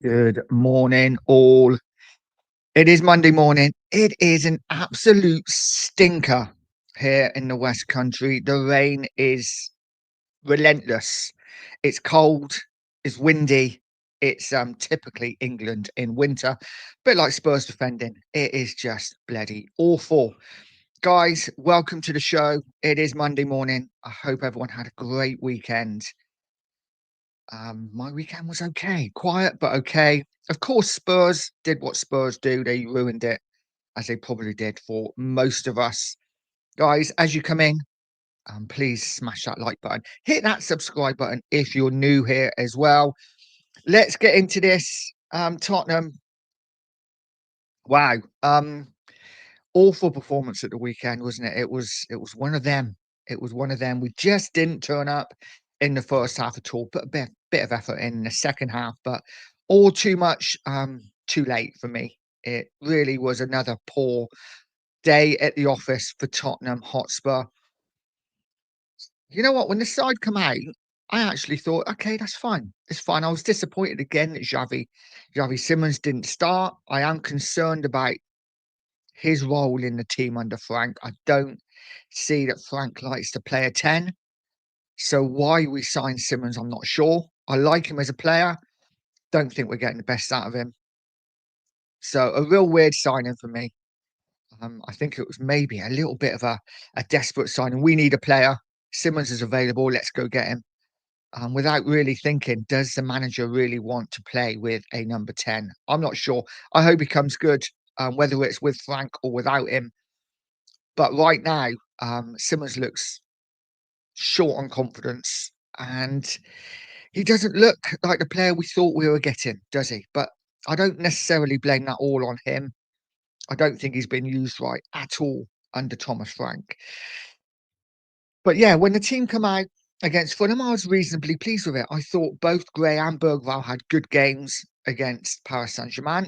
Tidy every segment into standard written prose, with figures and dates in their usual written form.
Good morning, all. It is Monday morning. It is an absolute stinker here in the West Country. The rain is relentless. It's cold. It's windy. It's typically England in winter, a bit like Spurs defending. It is just bloody awful. Guys, welcome to the show. It is Monday morning. I hope everyone had a great weekend. My weekend was okay, quiet but okay. Of course, Spurs did what Spurs do. They ruined it, as they probably did for most of us. Guys, as you come in, please smash that like button. Hit that subscribe button if you're new here as well. Let's get into this. Tottenham. Wow. Awful performance at the weekend, wasn't it? It was one of them. It was one of them. We just didn't turn up in the first half at all. Put a bit of effort in the second half, but all too much too late for me. It really was another poor day at the office for Tottenham Hotspur. You know what? When the side come out, I actually thought, okay, that's fine. It's fine. I was disappointed again that Xavi Simmons didn't start. I am concerned about his role in the team under Frank. I don't see that Frank likes to play a 10. So why we signed Simmons, I'm not sure. I like him as a player. Don't think we're getting the best out of him. So a real weird signing for me. I think it was maybe a little bit of a desperate signing. We need a player. Simmons is available. Let's go get him. Without really thinking, does the manager really want to play with a number 10? I'm not sure. I hope he comes good, whether it's with Frank or without him. But right now, Simmons looks short on confidence and he doesn't look like the player we thought we were getting, does he? But I don't necessarily blame that all on him. I don't think he's been used right at all under Thomas Frank. But yeah, when the team come out against Fulham, I was reasonably pleased with it. I thought both Gray and Bergwijn had good games against Paris Saint-Germain.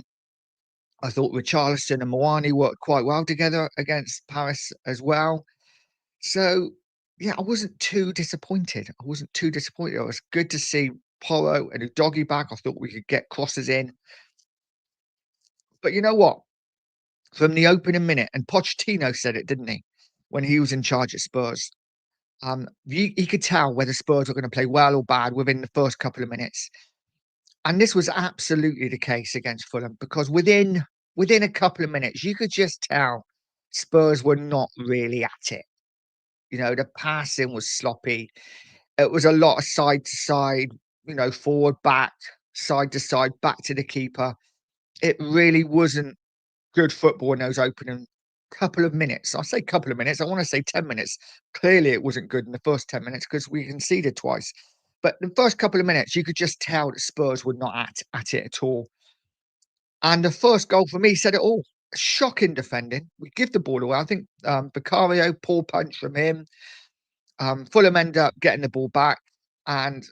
I thought Richarlison and Moani worked quite well together against Paris as well. So, yeah, I wasn't too disappointed. I wasn't too disappointed. It was good to see Porro and Udogie back. I thought we could get crosses in. But you know what? From the opening minute, and Pochettino said it, didn't he? When he was in charge at Spurs. He could tell whether Spurs were going to play well or bad within the first couple of minutes. And this was absolutely the case against Fulham because within a couple of minutes, you could just tell Spurs were not really at it. You know, the passing was sloppy. It was a lot of side to side, forward, back, side to side, back to the keeper. It really wasn't good football in those opening couple of minutes. I say couple of minutes. I want to say 10 minutes. Clearly, it wasn't good in the first 10 minutes because we conceded twice. But the first couple of minutes, you could just tell that Spurs were not at it at all. And the first goal for me said it all. Shocking defending. We give the ball away. I think Vicario, poor punch from him. Fulham end up getting the ball back and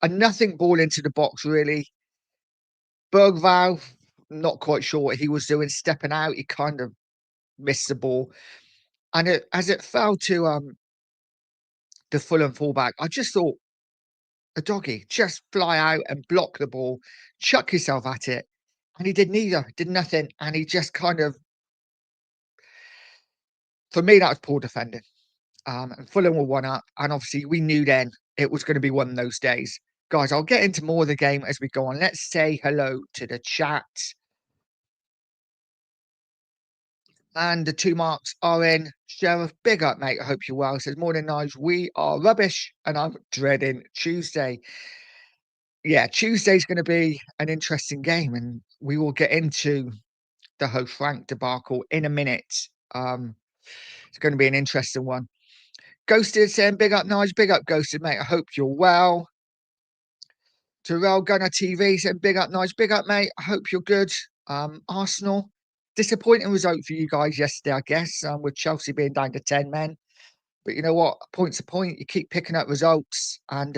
a nothing ball into the box, really. Bergwijn, not quite sure what he was doing, stepping out. He kind of missed the ball. And as it fell to the Fulham fullback, I just thought, a doggy, just fly out and block the ball, chuck yourself at it. And he did neither, did nothing. And he just kind of, for me, that was poor defending. And Fulham were 1-up. And obviously, we knew then it was going to be one of those days. Guys, I'll get into more of the game as we go on. Let's say hello to the chat. And the two marks are in. Sheriff, big up, mate. I hope you're well. Says, morning, Nige. We are rubbish. And I'm dreading Tuesday. Yeah, Tuesday's going to be an interesting game. And we will get into the whole Frank debacle in a minute. It's going to be an interesting one. Ghosted saying, big up, Nige. Big up, Ghosted, mate. I hope you're well. Terrell Gunner TV saying, big up, Nige. Big up, mate. I hope you're good. Arsenal. Disappointing result for you guys yesterday, I guess, with Chelsea being down to 10 men. But you know what? Point's a point. You keep picking up results, and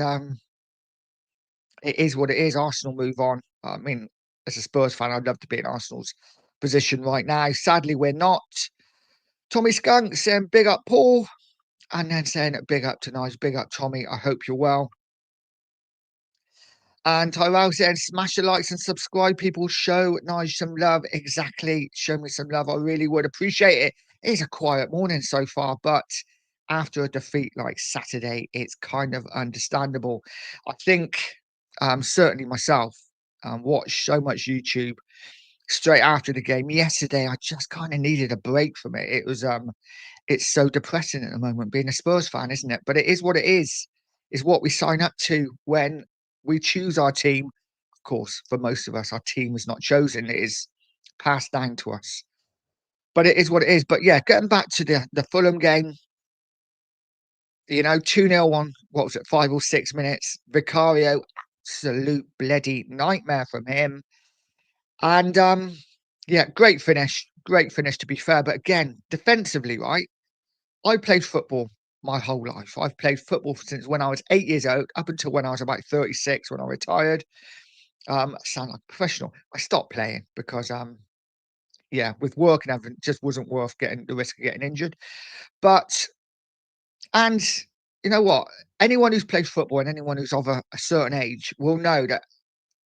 it is what it is. Arsenal move on. I mean, as a Spurs fan, I'd love to be in Arsenal's position right now. Sadly, we're not. Tommy Skunk saying, big up, Paul. And then saying, big up to Nice, big up, Tommy. I hope you're well. And Tyrell said, smash the likes and subscribe. People show Nige some love. Exactly. Show me some love. I really would appreciate it. It's a quiet morning so far, but after a defeat like Saturday, it's kind of understandable. I think certainly myself watched so much YouTube straight after the game. Yesterday, I just kind of needed a break from it. It's so depressing at the moment being a Spurs fan, isn't it? But it is what it is. Is what we sign up to when we choose our team. Of course, for most of us, our team is not chosen; it is passed down to us. But it is what it is. But yeah, getting back to the Fulham game, 2-0 on what was it, 5 or 6 minutes. Vicario, absolute bloody nightmare from him. And yeah, great finish to be fair. But again, defensively, right? I played football my whole life. I've played football since when I was 8 years old, up until when I was about 36 when I retired. I sound like a professional. I stopped playing because yeah, with work and everything, it just wasn't worth getting the risk of getting injured. But and you know what? Anyone who's played football and anyone who's of a certain age will know that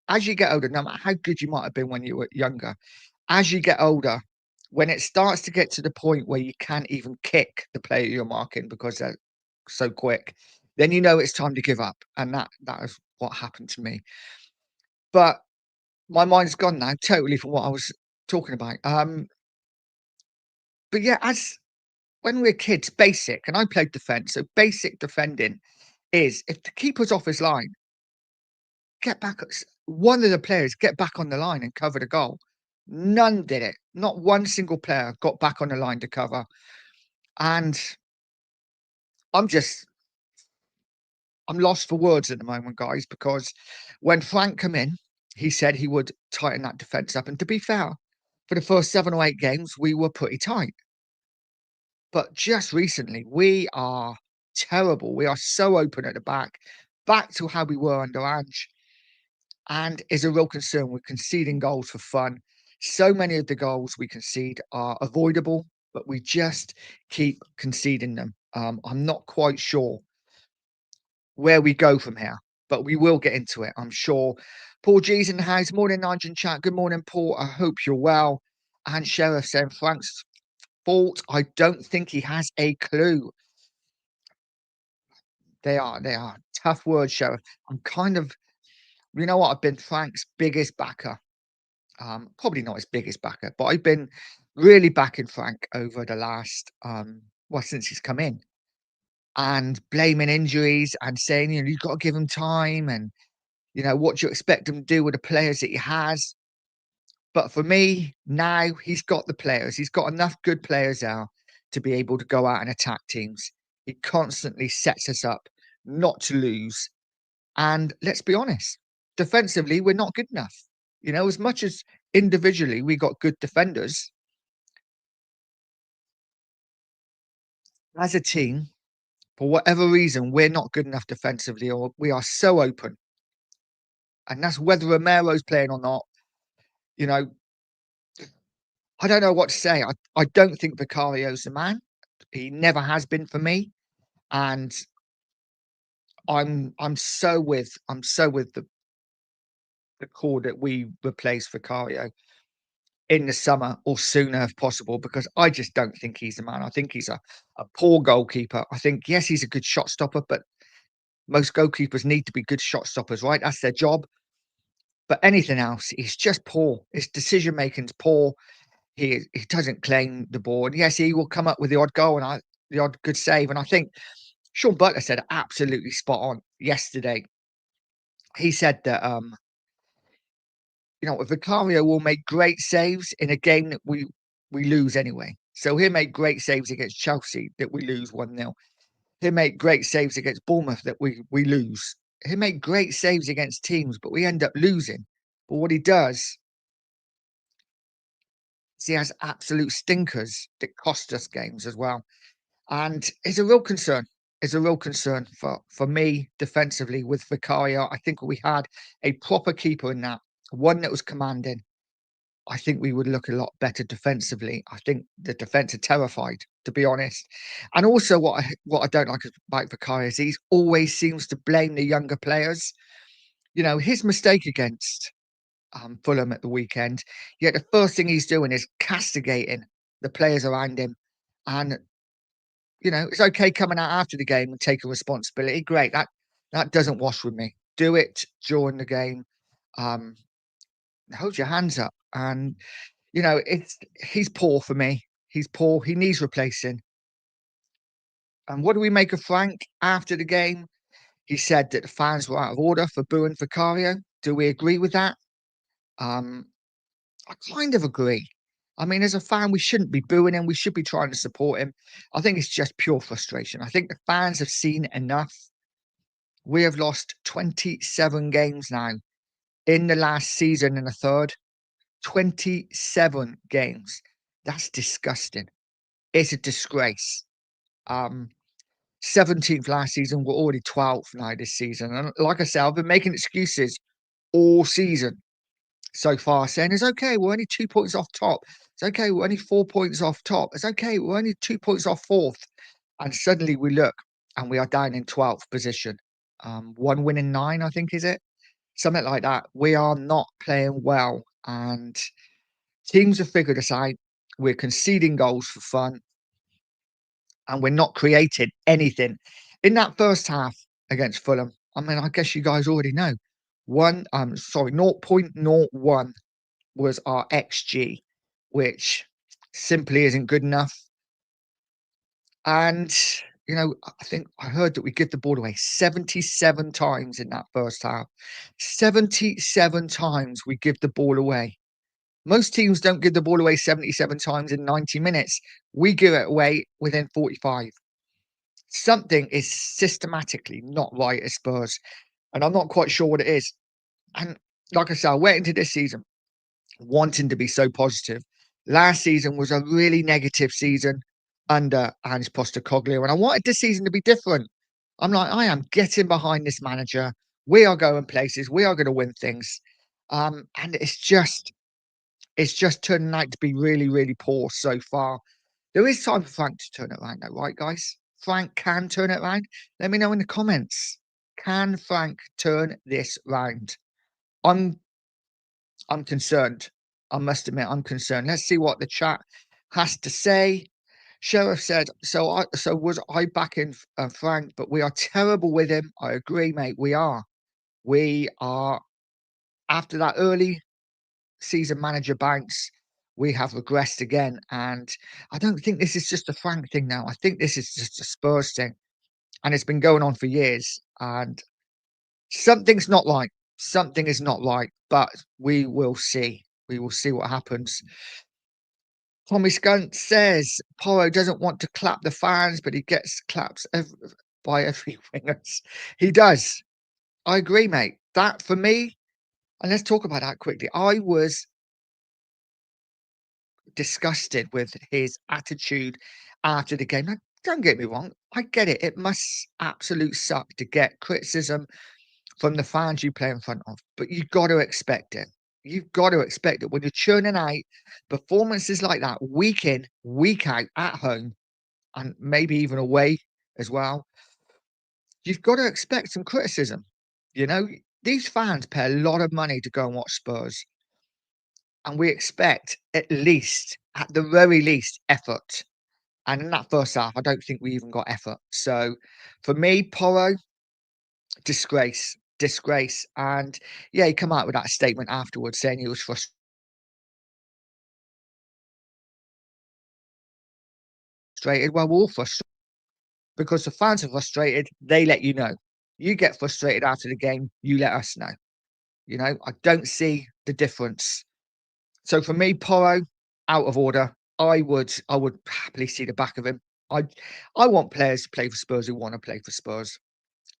as you get older, no matter how good you might have been when you were younger, as you get older, when it starts to get to the point where you can't even kick the player you're marking because they're so quick, then you know it's time to give up. And that is what happened to me. But my mind's gone now totally from what I was talking about. But yeah, as when we're kids, basic, and I played defense, so basic defending is if the keeper's off his line, get back. One of the players get back on the line and cover the goal. None did it. Not one single player got back on the line to cover. And I'm just I'm lost for words at the moment, guys, because when Frank came in, he said he would tighten that defence up. And to be fair, for the first 7 or 8 games, we were pretty tight. But just recently, we are terrible. We are so open at the back to how we were under Ange. And is a real concern. We're conceding goals for fun. So many of the goals we concede are avoidable, but we just keep conceding them. I'm not quite sure where we go from here, but we will get into it, I'm sure. Paul G's in the house. Morning, Nigel and chat. Good morning, Paul. I hope you're well. And Sheriff saying Frank's fault. I don't think he has a clue. They are tough words, Sheriff. I'm kind of, you know what? I've been Frank's biggest backer. Probably not his biggest backer, but I've been really backing Frank over the last, well, since he's come in and blaming injuries and saying, you've got to give him time and what do you expect him to do with the players that he has? But for me, now he's got the players. He's got enough good players now to be able to go out and attack teams. He constantly sets us up not to lose. And let's be honest, defensively, we're not good enough. As much as individually we got good defenders, as a team, for whatever reason, we're not good enough defensively, or we are so open. And that's whether Romero's playing or not. You know, I don't know what to say. I don't think Vicario's the man. He never has been for me. And I'm so with the call that we replace Vicario in the summer or sooner if possible, because I just don't think he's the man. I think he's a poor goalkeeper. I think, yes, he's a good shot stopper, but most goalkeepers need to be good shot stoppers, right? That's their job. But anything else, he's just poor. His decision making's poor. He doesn't claim the ball. And yes, he will come up with the odd goal and the odd good save. And I think Sean Butler said absolutely spot on yesterday. He said that Vicario will make great saves in a game that we lose anyway. So he'll make great saves against Chelsea that we lose 1-0. He'll make great saves against Bournemouth that we lose. He'll make great saves against teams, but we end up losing. But what he does is he has absolute stinkers that cost us games as well. And it's a real concern. It's a real concern for me defensively with Vicario. I think we had a proper keeper in that, one that was commanding. I think we would look a lot better defensively. I think the defence are terrified, to be honest. And also, what I don't like about Vicario is he always seems to blame the younger players. his mistake against Fulham at the weekend, yet the first thing he's doing is castigating the players around him. And it's okay coming out after the game and taking responsibility. Great, that doesn't wash with me. Do it during the game. Um, Hold your hands up. And it's he's poor for me. He's poor. He needs replacing. And what do we make of Frank after the game? He said that the fans were out of order for booing Vicario. Do we agree with that? Um, I kind of agree. I mean, as a fan, we shouldn't be booing him. We should be trying to support him. I think it's just pure frustration. I think the fans have seen enough. We have lost 27 games now in the last season and a third. 27 games. That's disgusting. It's a disgrace. Um, 17th last season. We're already 12th now this season. And like I said, I've been making excuses all season so far, saying it's okay, we're only 2 points off top. It's okay, we're only 4 points off top. It's okay, we're only 2 points off fourth. And suddenly we look and we are down in 12th position. One win in nine, I think, is it? Something like that. We are not playing well. And teams have figured us out. We're conceding goals for fun. And we're not creating anything. In that first half against Fulham, I mean, I guess you guys already know. 0.01 was our XG, which simply isn't good enough. And, I think I heard that we give the ball away 77 times in that first half. 77 times we give the ball away. Most teams don't give the ball away 77 times in 90 minutes. We give it away within 45. Something is systematically not right at Spurs, and I'm not quite sure what it is. And like I said, I went into this season wanting to be so positive. Last season was a really negative season under Ange Postecoglou, and I wanted this season to be different. I'm like, I am getting behind this manager. We are going places. We are going to win things. And it's just turning out to be really, really poor so far. There is time for Frank to turn it around, though, right, guys? Frank can turn it around. Let me know in the comments. Can Frank turn this round? I'm I'm concerned. I must admit, I'm concerned. Let's see what the chat has to say. Sheriff said, so was I backing Frank, but we are terrible with him. I agree, mate. We are. We are after that early season manager bounce, we have regressed again. And I don't think this is just a Frank thing now. I think this is just a Spurs thing. And it's been going on for years. And something's not right. Something is not right. But we will see. We will see what happens. Tommy Skunt says Porro doesn't want to clap the fans, but he gets claps by every wingers. He does. I agree, mate. That for me, and let's talk about that quickly. I was disgusted with his attitude after the game. Now, don't get me wrong. I get it. It must absolute suck to get criticism from the fans you play in front of, but you've got to expect it. You've got to expect it when you're churning out performances like that week in, week out at home, and maybe even away as well. You've got to expect some criticism. You know, these fans pay a lot of money to go and watch Spurs, and we expect at the very least, effort. And in that first half, I don't think we even got effort. So for me, Porro, disgrace, disgrace. And yeah, he come out with that statement afterwards saying he was frustrated. Well, we're all frustrated because the fans are frustrated. They let you know. You get frustrated after the game, you let us know. I don't see the difference. So for me, Porro, out of order. I would happily see the back of him. I I want players to play for Spurs who want to play for Spurs.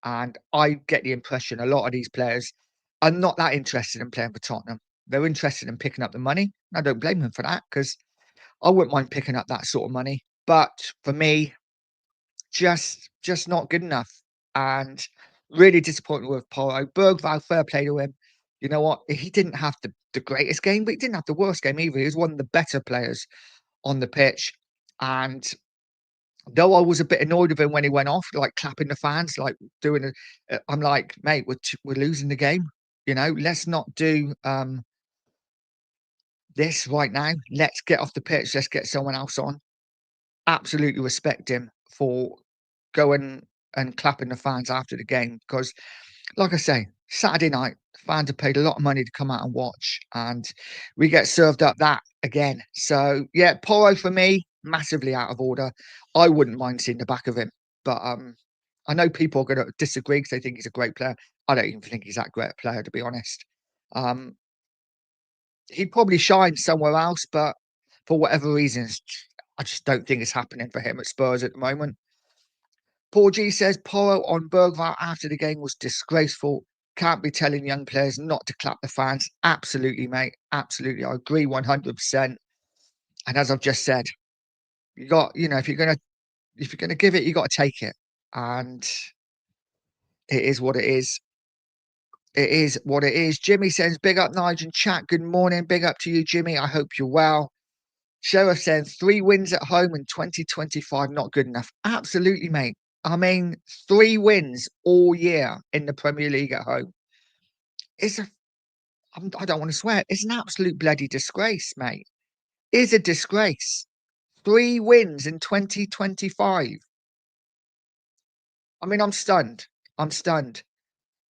And I get the impression a lot of these players are not that interested in playing for Tottenham. They're interested in picking up the money. I don't blame them for that because I wouldn't mind picking up that sort of money. But for me, just not good enough. And really disappointed with Porro. Bergval, fair play to him. You know what? He didn't have the greatest game, but he didn't have the worst game either. He was one of the better players on the pitch. And though I was a bit annoyed with him when he went off, like clapping the fans, like I'm like, mate, we're losing the game. You know, let's not do this right now. Let's get off the pitch. Let's get someone else on. Absolutely respect him for going and clapping the fans after the game because, like I say, Saturday night, fans have paid a lot of money to come out and watch, and we get served up that again. So yeah, Porro for me, massively out of order. I wouldn't mind seeing the back of him, but I know people are going to disagree because they think he's a great player. I don't even think he's that great a player, to be honest. Um, he'd probably shine somewhere else, but for whatever reasons, I just don't think it's happening for him at Spurs at the moment. Paul G says Porro on Bergvall after the game was disgraceful. Can't be telling young players not to clap the fans. Absolutely, mate. Absolutely. I agree 100%. And as I've just said, you got, you know, if you're gonna give it, you got to take it. And it is what it is. It is what it is. Jimmy says, big up Nigel and chat. Good morning. Big up to you, Jimmy. I hope you're well. Sheriff says 3 wins at home in 2025, not good enough. Absolutely, mate. I mean, 3 wins all year in the Premier League at home. It's a, I don't want to swear, it's an absolute bloody disgrace, mate. It's a disgrace. 3 wins in 2025. I mean, I'm stunned. I'm stunned.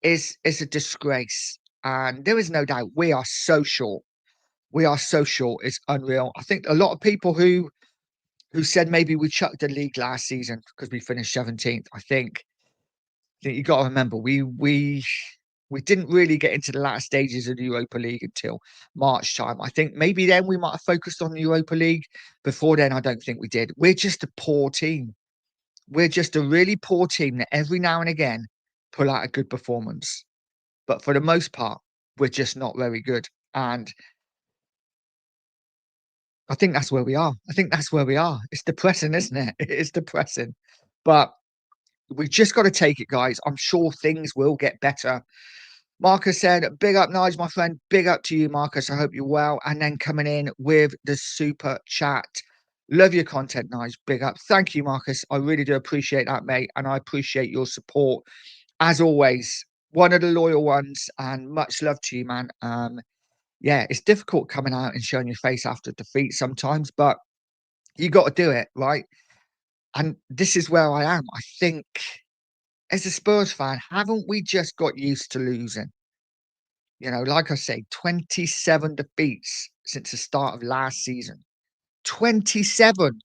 It's a disgrace. And there is no doubt we are so short. We are so short. It's unreal. I think a lot of people who said maybe we chucked the league last season because we finished 17th. I think you got to remember we didn't really get into the last stages of the Europa League until March time. I think maybe then we might have focused on the Europa League. Before then, I don't think we did. We're just a poor team. We're just a really poor team that every now and again pull out a good performance. But for the most part, we're just not very good. And I think that's where we are. I think that's where we are. It's depressing, isn't it? It is depressing. But we just got to take it, guys. I'm sure things will get better. Marcus said, big up, Nige, my friend. Big up to you, Marcus. I hope you're well. And then coming in with the super chat. Love your content, Nige. Big up. Thank you, Marcus. I really do appreciate that, mate. And I appreciate your support. As always, one of the loyal ones. And much love to you, man. Yeah, it's difficult coming out and showing your face after defeat sometimes, but you got to do it, right? And this is where I am. I think as a Spurs fan, haven't we just got used to losing? You know, like I say, 27 defeats since the start of last season. 27.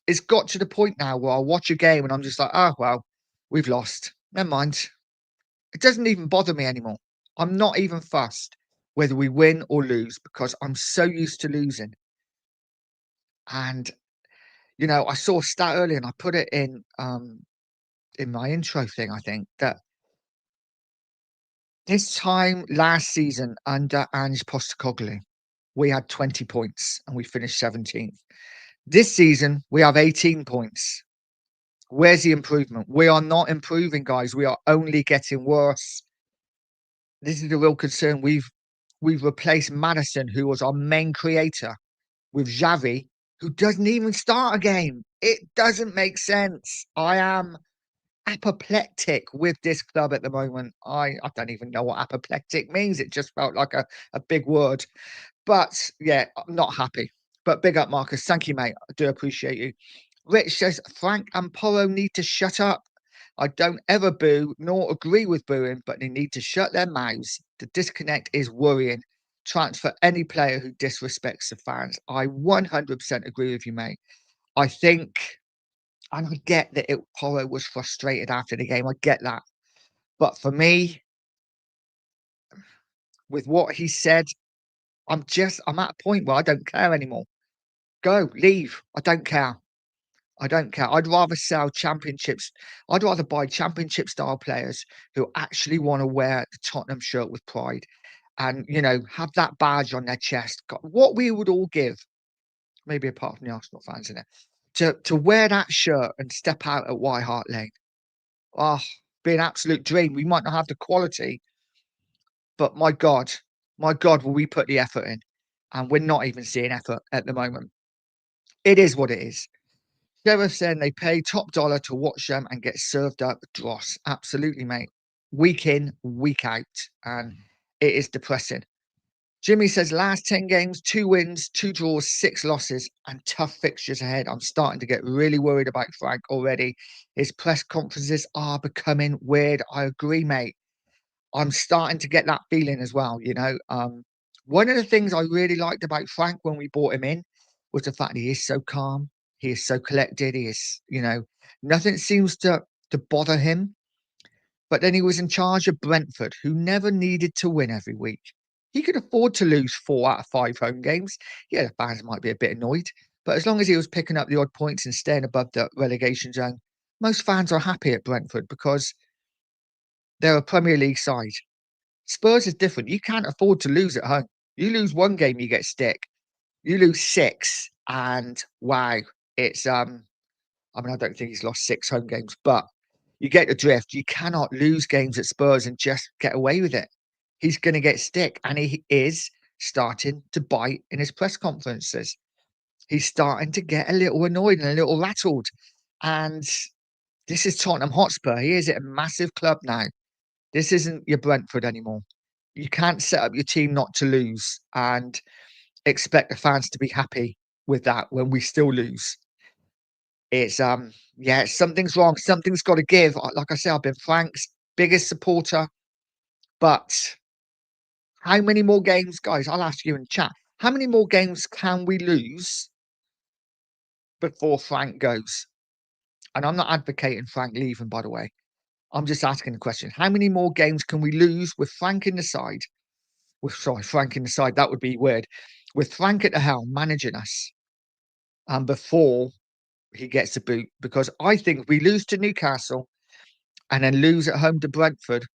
It's got to the point now where I watch a game and I'm just like, oh, well, we've lost. Never mind. It doesn't even bother me anymore. I'm not even fussed whether we win or lose because I'm so used to losing. And, you know, I saw a stat earlier and I put it in my intro thing, I think, that this time last season under Ange Postecoglou, we had 20 points and we finished 17th. This season, we have 18 points. Where's the improvement? We are not improving, guys. We are only getting worse. This is the real concern. We've replaced Madison, who was our main creator, with Xavi, who doesn't even start a game. It doesn't make sense. I am apoplectic with this club at the moment. I don't even know what apoplectic means. It just felt like a big word. But yeah, I'm not happy. But big up, Marcus. Thank you, mate. I do appreciate you. Rich says Frank and Porro need to shut up. I don't ever boo nor agree with booing, but they need to shut their mouths. The disconnect is worrying. Transfer any player who disrespects the fans. I 100% agree with you, mate. I think, and I get that Porro was frustrated after the game. I get that. But for me, with what he said, I'm at a point where I don't care anymore. Go, leave. I don't care. I don't care. I'd rather sell championships. I'd rather buy championship style players who actually want to wear the Tottenham shirt with pride and, you know, have that badge on their chest. God, what we would all give, maybe apart from the Arsenal fans in it, to wear that shirt and step out at White Hart Lane. Oh, be an absolute dream. We might not have the quality, but my God, will we put the effort in? And we're not even seeing effort at the moment. It is what it is. Sheriff saying they pay top dollar to watch them and get served up dross. Absolutely, mate. week in, week out, and it is depressing. Jimmy says last 10 games, 2 wins, 2 draws, 6 losses, and tough fixtures ahead. I'm starting to get really worried about Frank already. His press conferences are becoming weird. I agree, mate. I'm starting to get that feeling as well, you know. One of the things I really liked about Frank when we brought him in was the fact he is so calm, he is so collected, he is, you know, nothing seems to bother him. But then he was in charge of Brentford, who never needed to win every week. He could afford to lose 4 out of 5 home games. Yeah, the fans might be a bit annoyed, but as long as he was picking up the odd points and staying above the relegation zone, most fans are happy at Brentford because they're a Premier League side. Spurs is different. You can't afford to lose at home. You lose one game, you get stick. You lose six, and wow, it's I mean, I don't think he's lost 6 home games, but you get the drift. You cannot lose games at Spurs and just get away with it. He's going to get stick, and he is starting to bite in his press conferences. He's starting to get a little annoyed and a little rattled. And this is Tottenham Hotspur. He is at a massive club now. This isn't your Brentford anymore. You can't set up your team not to lose and expect the fans to be happy with that when we still lose. It's yeah, something's wrong. Something's got to give. Like I said, I've been Frank's biggest supporter, but how many more games, guys? I'll ask you in chat. How many more games can we lose before Frank goes? And I'm not advocating Frank leaving, by the way. I'm just asking the question. How many more games can we lose with Frank in the side? With sorry, Frank in the side, that would be weird. With Frank at the helm managing us, and before he gets the boot, because I think if we lose to Newcastle and then lose at home to Brentford,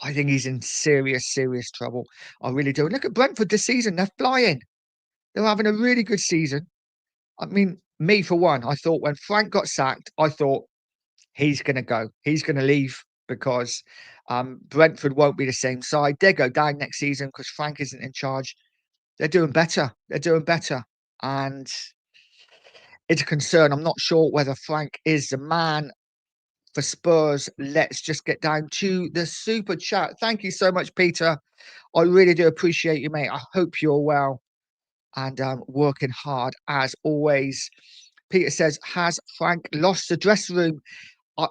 I think he's in serious, serious trouble. I really do. Look at Brentford this season. They're flying. They're having a really good season. I mean, me for one, I thought when Frank got sacked, I thought he's going to go. He's going to leave because Brentford won't be the same side. They go down next season because Frank isn't in charge. They're doing better. They're doing better. And it's a concern. I'm not sure whether Frank is the man for Spurs. Let's just get down to the super chat. Thank you so much, Peter. I really do appreciate you, mate. I hope you're well and working hard as always. Peter says, has Frank lost the dressing room?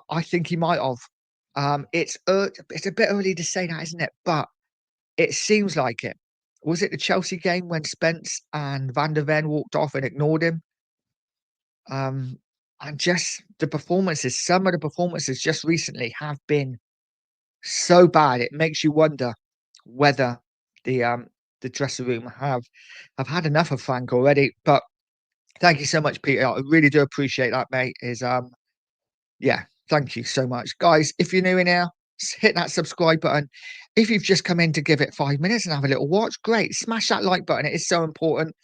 I think he might have. It's a bit early to say that, isn't it? But it seems like it. Was it the Chelsea game when Spence and Van der Ven walked off and ignored him? Um, and just the performances, some of the performances just recently have been so bad. It makes you wonder whether the um the dressing room have had enough of Frank already. But thank you so much, Peter. I really do appreciate that, mate. Yeah, thank you so much. Guys, if you're new in here, hit that subscribe button. If you've just come in to give it 5 minutes and have a little watch, great. Smash that like button. It is so important.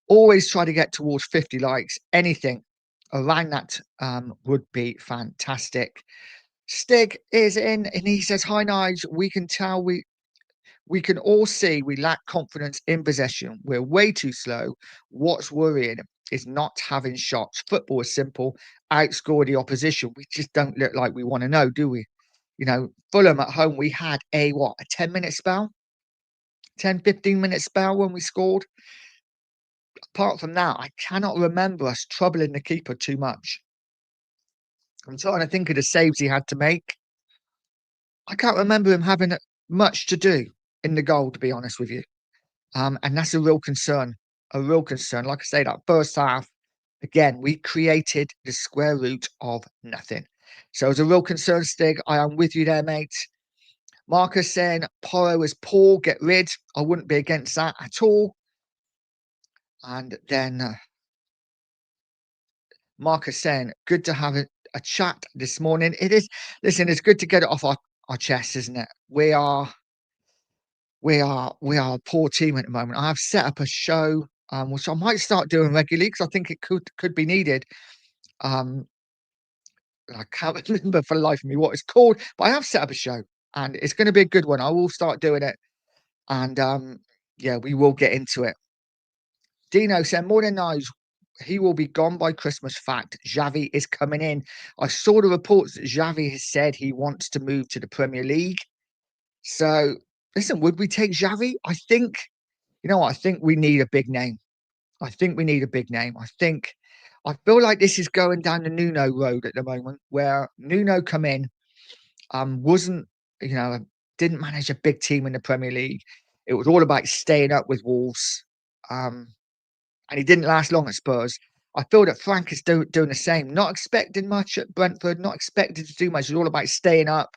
Always try to get towards 50 likes. Anything around that would be fantastic. Stig is in and he says, hi, Nige. We can tell we can all see we lack confidence in possession. We're way too slow. What's worrying is not having shots. Football is simple. Outscore the opposition. We just don't look like we want to know, do we? You know, Fulham at home, we had a 10-minute spell, 10-15-minute spell when we scored. Apart from that, I cannot remember us troubling the keeper too much. I'm trying to think of the saves he had to make. I can't remember him having much to do in the goal, to be honest with you. And that's a real concern. A real concern. Like I say, that first half, again, we created the square root of nothing. So it's a real concern, Stig. I am with you there, mate. Marcus saying Porro is poor, get rid. I wouldn't be against that at all. And then Marcus saying, good to have a chat this morning. It is, listen, it's good to get it off our chest, isn't it? We are a poor team at the moment. I have set up a show, which I might start doing regularly because I think it could be needed. Um, I can't remember for the life of me what it's called, but I have set up a show and it's going to be a good one. I will start doing it, and yeah, we will get into it. Dino said, "Morning, Nige. He will be gone by Christmas. Fact, Xavi is coming in. I saw the reports that Xavi has said he wants to move to the Premier League. So, listen, would we take Xavi? I think, you know what? I think we need a big name. I think we need a big name. I feel like this is going down the Nuno road at the moment, where Nuno come in, wasn't, you know, didn't manage a big team in the Premier League. It was all about staying up with Wolves. Um, and he didn't last long at Spurs. I feel that Frank is doing the same. Not expecting much at Brentford, not expected to do much. It's all about staying up,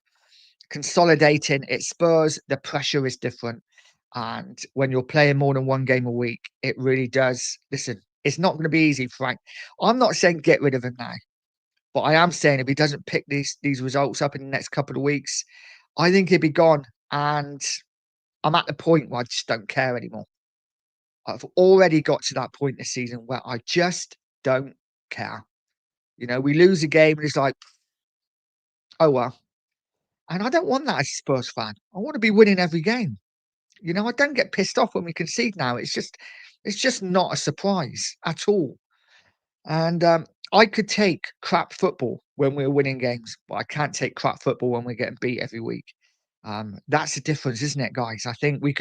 consolidating. At Spurs, the pressure is different. And when you're playing more than one game a week, it really does. Listen, it's not going to be easy, Frank. I'm not saying get rid of him now, but I am saying if he doesn't pick these results up in the next couple of weeks, I think he'll be gone. And I'm at the point where I just don't care anymore. I've already got to that point this season where I just don't care. You know, we lose a game and it's like, oh well. And I don't want that as a Spurs fan. I want to be winning every game. You know, I don't get pissed off when we concede now. It's just not a surprise at all. And I could take crap football when we're winning games, but I can't take crap football when we're getting beat every week. That's the difference, isn't it, guys? I think we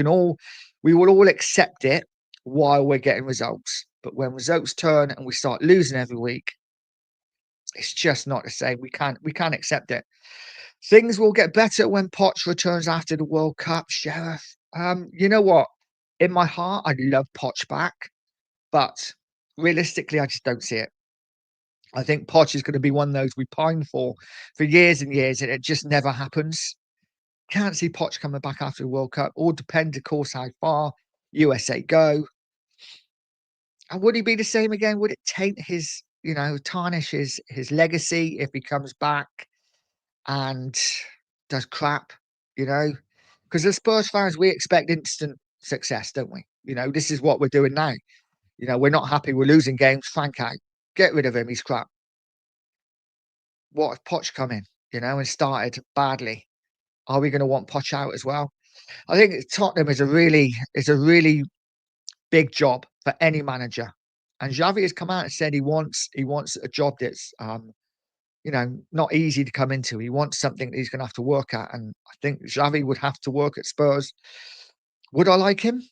will all accept it while we're getting results. But when results turn and we start losing every week, it's just not the same. We can't accept it. Things will get better when Potts returns after the World Cup, Sheriff. You know what? In my heart, I'd love Potts back, but realistically, I just don't see it. I think Poch is going to be one of those we pine for years and years, and it just never happens. Can't see Poch coming back after the World Cup. All depends, of course, how far USA go. And would he be the same again? Would it taint his, tarnish his legacy if he comes back and does crap? You know, because as Spurs fans, we expect instant success, don't we? This is what we're doing now. We're not happy. We're losing games. Frank out. Get rid of him. He's crap. What if Poch come in, and started badly? Are we going to want Poch out as well? I think Tottenham is a really big job for any manager. And Xavi has come out and said he wants a job that's not easy to come into. He wants something that he's going to have to work at. And I think Xavi would have to work at Spurs. Would I like him?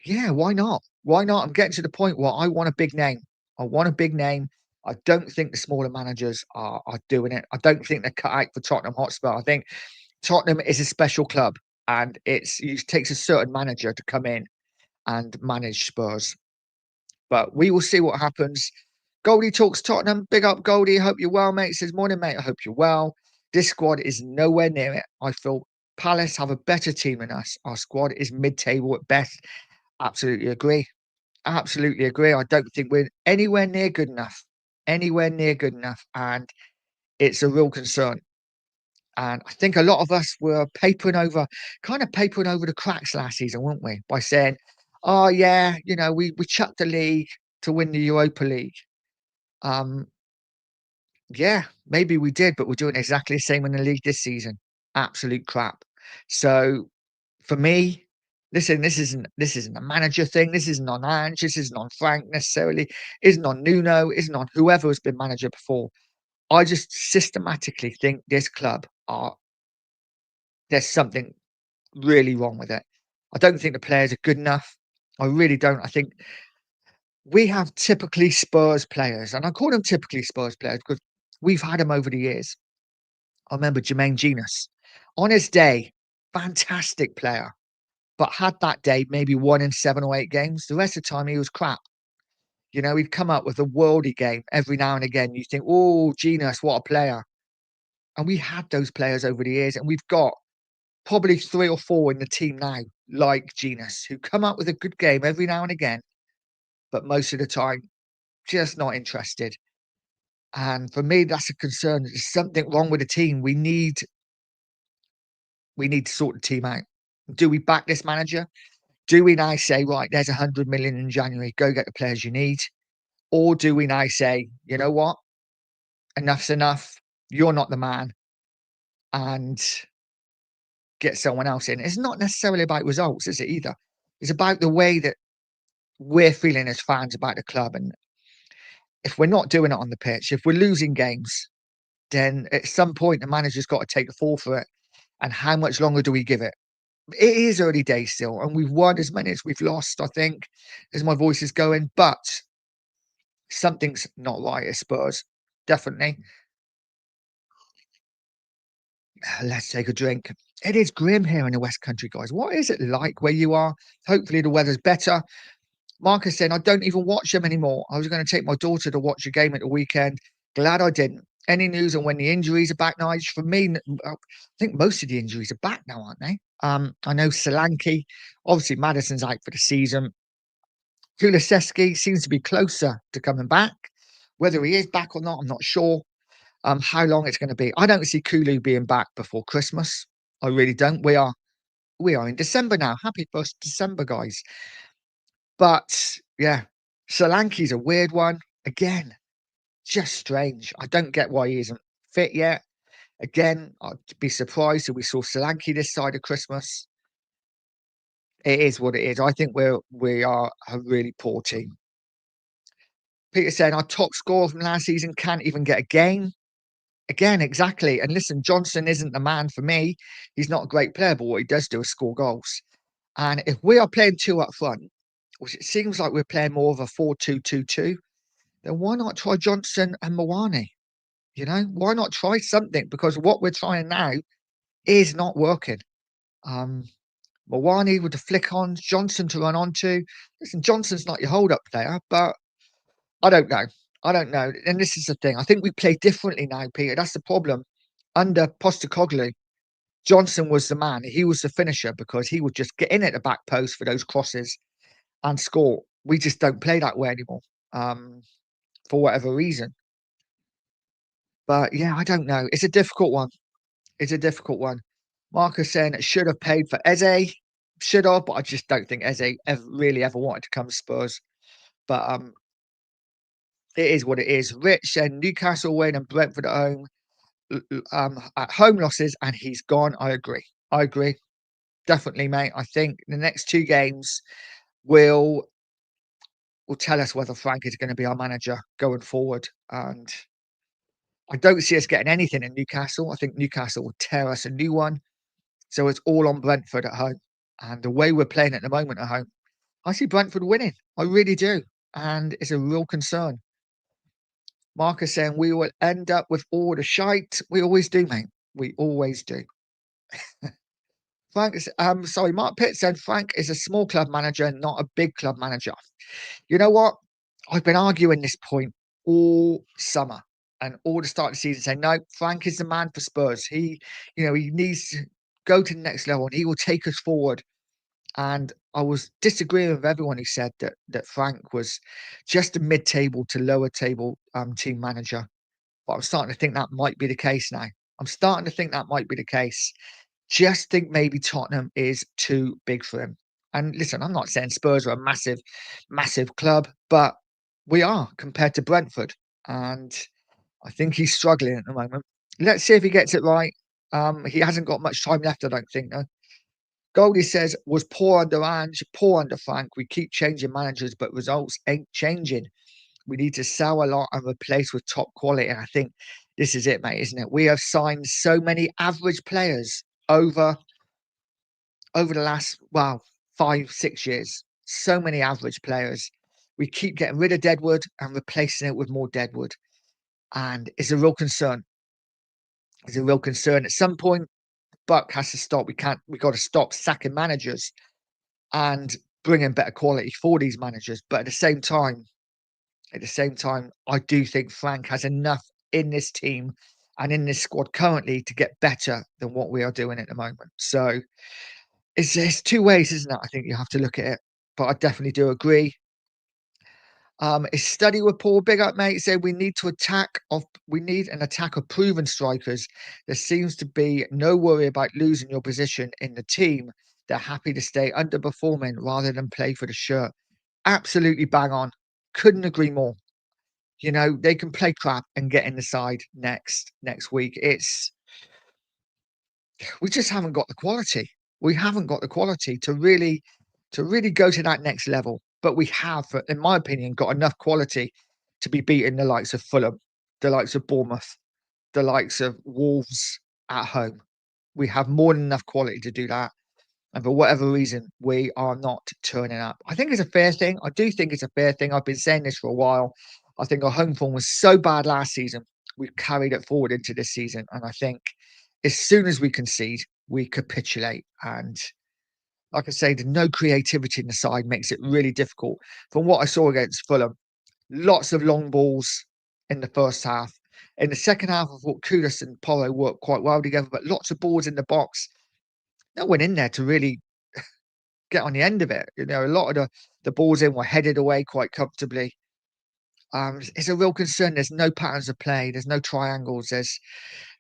Yeah, why not? Why not? I'm getting to the point where I want a big name. I want a big name. I don't think the smaller managers are doing it. I don't think they're cut out for Tottenham Hotspur. I think Tottenham is a special club, and it takes a certain manager to come in and manage Spurs. But we will see what happens. Goldie talks Tottenham. Big up, Goldie. Hope you're well, mate. Says, morning, mate. I hope you're well. This squad is nowhere near it. I feel Palace have a better team than us. Our squad is mid-table at best. Absolutely agree. Absolutely agree. I don't think we're anywhere near good enough. Anywhere near good enough. And it's a real concern. And I think a lot of us were kind of papering over the cracks last season, weren't we? By saying, oh, yeah, we chucked the league to win the Europa League. Um, yeah, maybe we did, but we're doing exactly the same in the league this season. Absolute crap. So for me, listen, this isn't a manager thing. This isn't on Ange. This isn't on Frank necessarily. Isn't on Nuno. Isn't on whoever has been manager before. I just systematically think this club there's something really wrong with it. I don't think the players are good enough. I really don't. I think we have typically Spurs players, and I call them typically Spurs players because we've had them over the years. I remember Jermaine Genius. On his day, fantastic player, but had that day maybe 1 in 7 or 8 games. The rest of the time, he was crap. He'd come up with a worldy game every now and again. You think, oh, Genius, what a player. And we had those players over the years, and we've got probably 3 or 4 in the team now, like Genius, who come up with a good game every now and again, but most of the time, just not interested. And for me, that's a concern. There's something wrong with the team. We need to sort the team out. Do we back this manager? Do we now say, right, there's 100 million in January, go get the players you need? Or do we now say, you know what? Enough's enough. You're not the man. And get someone else in. It's not necessarily about results, is it either? It's about the way that we're feeling as fans about the club. And if we're not doing it on the pitch, if we're losing games, then at some point the manager's got to take the fall for it. And how much longer do we give it? It is early days still, and we've won as many as we've lost, I think, as my voice is going, but something's not right at Spurs. Definitely. Let's take a drink. It is grim here in the West Country, guys. What is it like where you are? Hopefully the weather's better. Marcus said, I don't even watch them anymore. I was going to take my daughter to watch a game at the weekend. Glad I didn't. Any news on when the injuries are back now? For me, I think most of the injuries are back now, aren't they? I know Solanke, obviously Madison's out for the season. Kulusevski seems to be closer to coming back. Whether he is back or not, I'm not sure. How long it's going to be. I don't see Kulu being back before Christmas. I really don't. We are in December now. Happy 1st December, guys. But yeah, Solanke's a weird one. Again, just strange. I don't get why he isn't fit yet. Again, I'd be surprised if we saw Solanke this side of Christmas. It is what it is. I think we are a really poor team. Peter saying our top scorer from last season can't even get a game. Again, exactly. And listen, Johnson isn't the man for me. He's not a great player, but what he does do is score goals. And if we are playing two up front, which it seems like we're playing more of a 4-2-2-2, then why not try Johnson and Mawani? Why not try something? Because what we're trying now is not working. Um, Mawani with the flick ons, Johnson to run onto. Listen, Johnson's not your hold up player, but I don't know. I don't know. And this is the thing. I think we play differently now, Peter. That's the problem. Under Postecoglou, Johnson was the man. He was the finisher because he would just get in at the back post for those crosses and score. We just don't play that way anymore, for whatever reason. But yeah, I don't know. It's a difficult one. It's a difficult one. Marcus saying it should have paid for Eze. Should have, but I just don't think Eze ever wanted to come to Spurs. But it is what it is. Rich and Newcastle win and Brentford at home losses, and he's gone. I agree. I agree. Definitely, mate. I think the next two games will tell us whether Frank is going to be our manager going forward. And I don't see us getting anything in Newcastle. I think Newcastle will tear us a new one. So it's all on Brentford at home. And the way we're playing at the moment at home, I see Brentford winning. I really do. And it's a real concern. Marcus saying we will end up with all the shite. We always do, mate. We always do. Mark Pitt said Frank is a small club manager, not a big club manager. You know what? I've been arguing this point all summer and all the start of the season saying, no, Frank is the man for Spurs. He needs to go to the next level and he will take us forward. And I was disagreeing with everyone who said that Frank was just a mid-table to lower table team manager. But I'm starting to think that might be the case now. I'm starting to think that might be the case. Just think maybe Tottenham is too big for him. And listen, I'm not saying Spurs are a massive, massive club, but we are compared to Brentford. And I think he's struggling at the moment. Let's see if he gets it right. He hasn't got much time left, I don't think, though. Goldie says, was poor under Ange, poor under Frank. We keep changing managers, but results ain't changing. We need to sell a lot and replace with top quality. And I think this is it, mate, isn't it? We have signed so many average players over the last, 5-6 years. So many average players. We keep getting rid of Deadwood and replacing it with more Deadwood. And it's a real concern. It's a real concern. At some point, Buck has to stop. We've got to stop sacking managers and bring in better quality for these managers. But at the same time, I do think Frank has enough in this team and in this squad currently to get better than what we are doing at the moment. So it's two ways, isn't it? I think you have to look at it. But I definitely do agree. His study report, big up, mate, said we need an attack of proven strikers. There seems to be no worry about losing your position in the team. They're happy to stay underperforming rather than play for the shirt. Absolutely bang on. Couldn't agree more. They can play crap and get in the side next week. We just haven't got the quality. We haven't got the quality to really go to that next level. But we have, in my opinion, got enough quality to be beating the likes of Fulham, the likes of Bournemouth, the likes of Wolves at home. We have more than enough quality to do that. And for whatever reason, we are not turning up. I think it's a fair thing. I do think it's a fair thing. I've been saying this for a while. I think our home form was so bad last season. We've carried it forward into this season. And I think as soon as we concede, we capitulate. And like I say, the no creativity in the side makes it really difficult. From what I saw against Fulham, lots of long balls in the first half. In the second half, I thought Kudus and Porro worked quite well together, but lots of balls in the box. No one in there to really get on the end of it. You know, a lot of the balls in were headed away quite comfortably. It's a real concern. There's no patterns of play. There's no triangles. There's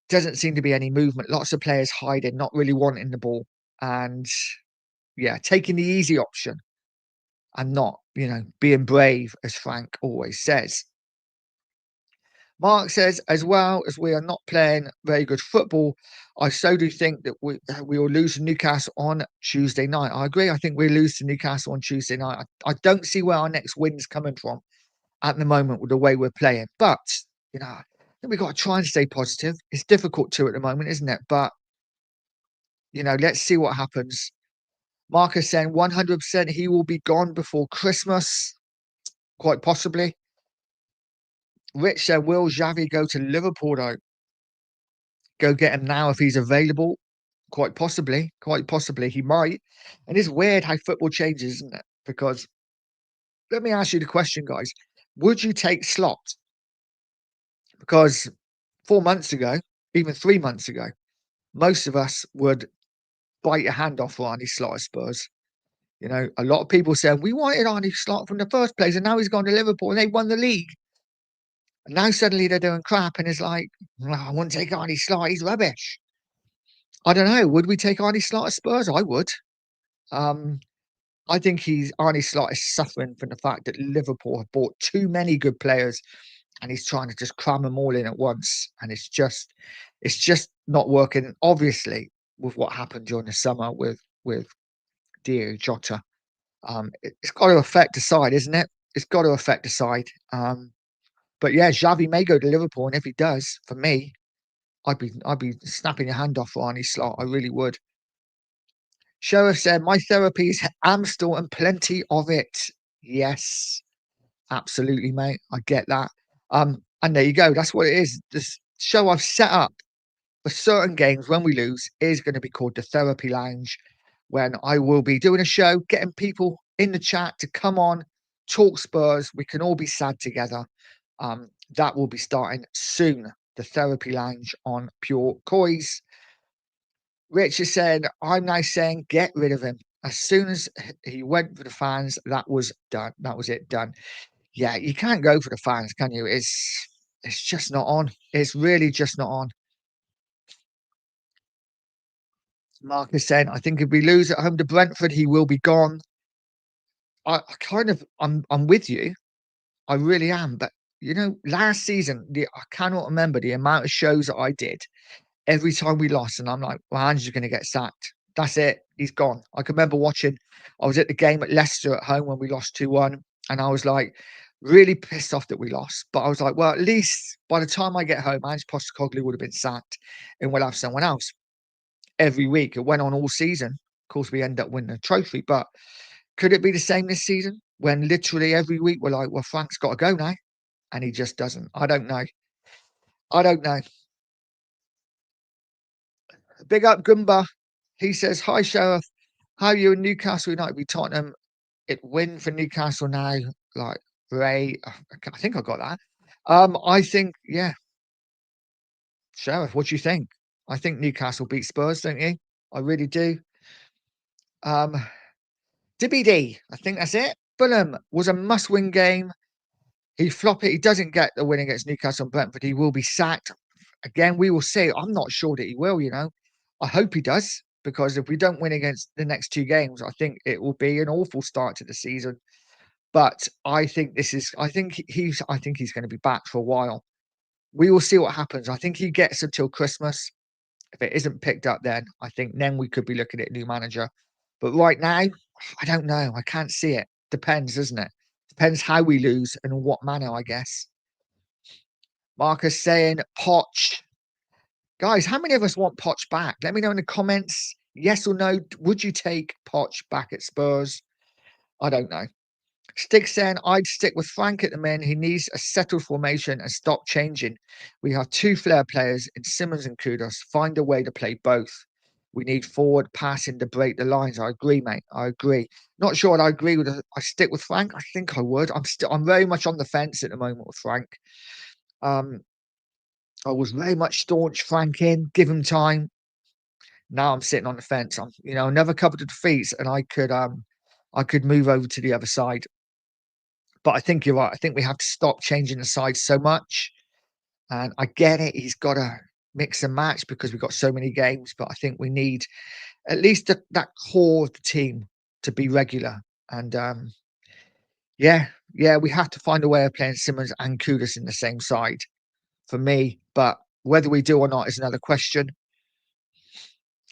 doesn't seem to be any movement. Lots of players hiding, not really wanting the ball, and yeah, taking the easy option and not, being brave, as Frank always says. Mark says, as well as we are not playing very good football, I so do think that we will lose to Newcastle on Tuesday night. I agree. I think we'll lose to Newcastle on Tuesday night. I don't see where our next win's coming from at the moment with the way we're playing. But, I think we've got to try and stay positive. It's difficult to at the moment, isn't it? But, let's see what happens. Marcus saying 100% he will be gone before Christmas, quite possibly. Rich said, will Xavi go to Liverpool though? Go get him now if he's available. Quite possibly he might. And it's weird how football changes, isn't it? Because let me ask you the question, guys. Would you take Slot? Because 4 months ago, even 3 months ago, most of us would bite your hand off for Arnie Slot at Spurs. A lot of people said we wanted Arnie Slot from the first place, and now he's gone to Liverpool and they won the league. And now suddenly they're doing crap, and it's like, I wouldn't take Arnie Slot. He's rubbish. I don't know. Would we take Arnie Slot at Spurs? I would. Um, I think Arne Slot is suffering from the fact that Liverpool have bought too many good players, and he's trying to just cram them all in at once, and it's just not working. Obviously, with what happened during the summer with Diego Jota, it's got to affect the side, isn't it? It's got to affect the side. But yeah, Xavi may go to Liverpool, and if he does, for me, I'd be snapping your hand off for Arne Slot. I really would. Sheriff said, my therapy is Amstel and plenty of it. Yes, absolutely, mate. I get that. And there you go. That's what it is. This show I've set up for certain games when we lose is going to be called the Therapy Lounge, when I will be doing a show, getting people in the chat to come on, talk Spurs. We can all be sad together. That will be starting soon. The Therapy Lounge on Pure Coys. Richard said, I'm now saying get rid of him. As soon as he went for the fans, that was done. That was it, done. Yeah, you can't go for the fans, can you? It's just not on. It's really just not on. Marcus said, I think if we lose at home to Brentford, he will be gone. I'm with you. I really am. But last season, I cannot remember the amount of shows that I did every time we lost, and I'm like, well, Ange's going to get sacked. That's it. He's gone. I can remember watching, I was at the game at Leicester at home when we lost 2-1, and I was like, really pissed off that we lost. But I was like, well, at least by the time I get home, Ange Postecoglou would have been sacked, and we'll have someone else. Every week, it went on all season. Of course, we end up winning a trophy, but could it be the same this season when literally every week we're like, well, Frank's got to go now, and he just doesn't? I don't know. I don't know. Big up Gumba. He says, hi, Sheriff. How are you in Newcastle United beat Tottenham? It win for Newcastle now. Like, Ray, I think I got that. I think, yeah. Sheriff, what do you think? I think Newcastle beat Spurs, don't you? I really do. Um, DBD, I think that's it. Fulham was a must-win game. He flop it. He doesn't get the win against Newcastle and Brentford. He will be sacked. Again, we will see. I'm not sure that he will, I hope he does, because if we don't win against the next two games, I think it will be an awful start to the season. But I think he's going to be back for a while. We will see what happens. I think he gets until Christmas. If it isn't picked up then, I think then we could be looking at a new manager. But right now, I don't know. I can't see it. Depends, doesn't it? Depends how we lose and in what manner, I guess. Marcus saying Poch. Guys, how many of us want Poch back? Let me know in the comments. Yes or no. Would you take Poch back at Spurs? I don't know. Stick saying I'd stick with Frank at the minute. He needs a settled formation and stop changing. We have two flair players in Simmons and Kudos. Find a way to play both. We need forward passing to break the lines. I agree, mate. I agree. Not sure I agree with. I stick with Frank. I think I would. I'm very much on the fence at the moment with Frank. Um, I was very much staunch Frank in. Give him time. Now I'm sitting on the fence. I'm, another couple of defeats, and I could move over to the other side. But I think you're right. I think we have to stop changing the side so much. And I get it. He's got to mix and match because we've got so many games. But I think we need at least that core of the team to be regular. And yeah, we have to find a way of playing Simmons and Kudus in the same side for me. But whether we do or not is another question.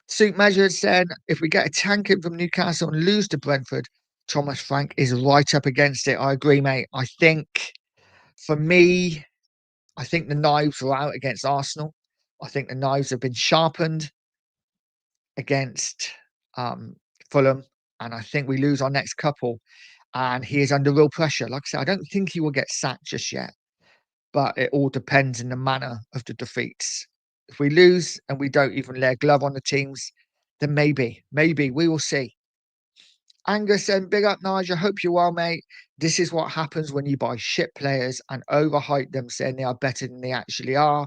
Suit Measure said, if we get a tanking from Newcastle and lose to Brentford, Thomas Frank is right up against it. I agree, mate. I think for me, I think the knives were out against Arsenal. I think the knives have been sharpened against Fulham. And I think we lose our next couple. And he is under real pressure. Like I said, I don't think he will get sacked just yet. But it all depends in the manner of the defeats. If we lose and we don't even lay a glove on the teams, then maybe we will see. Angus and big up, Nigel. Hope you're well, mate. This is what happens when you buy shit players and overhype them, saying they are better than they actually are.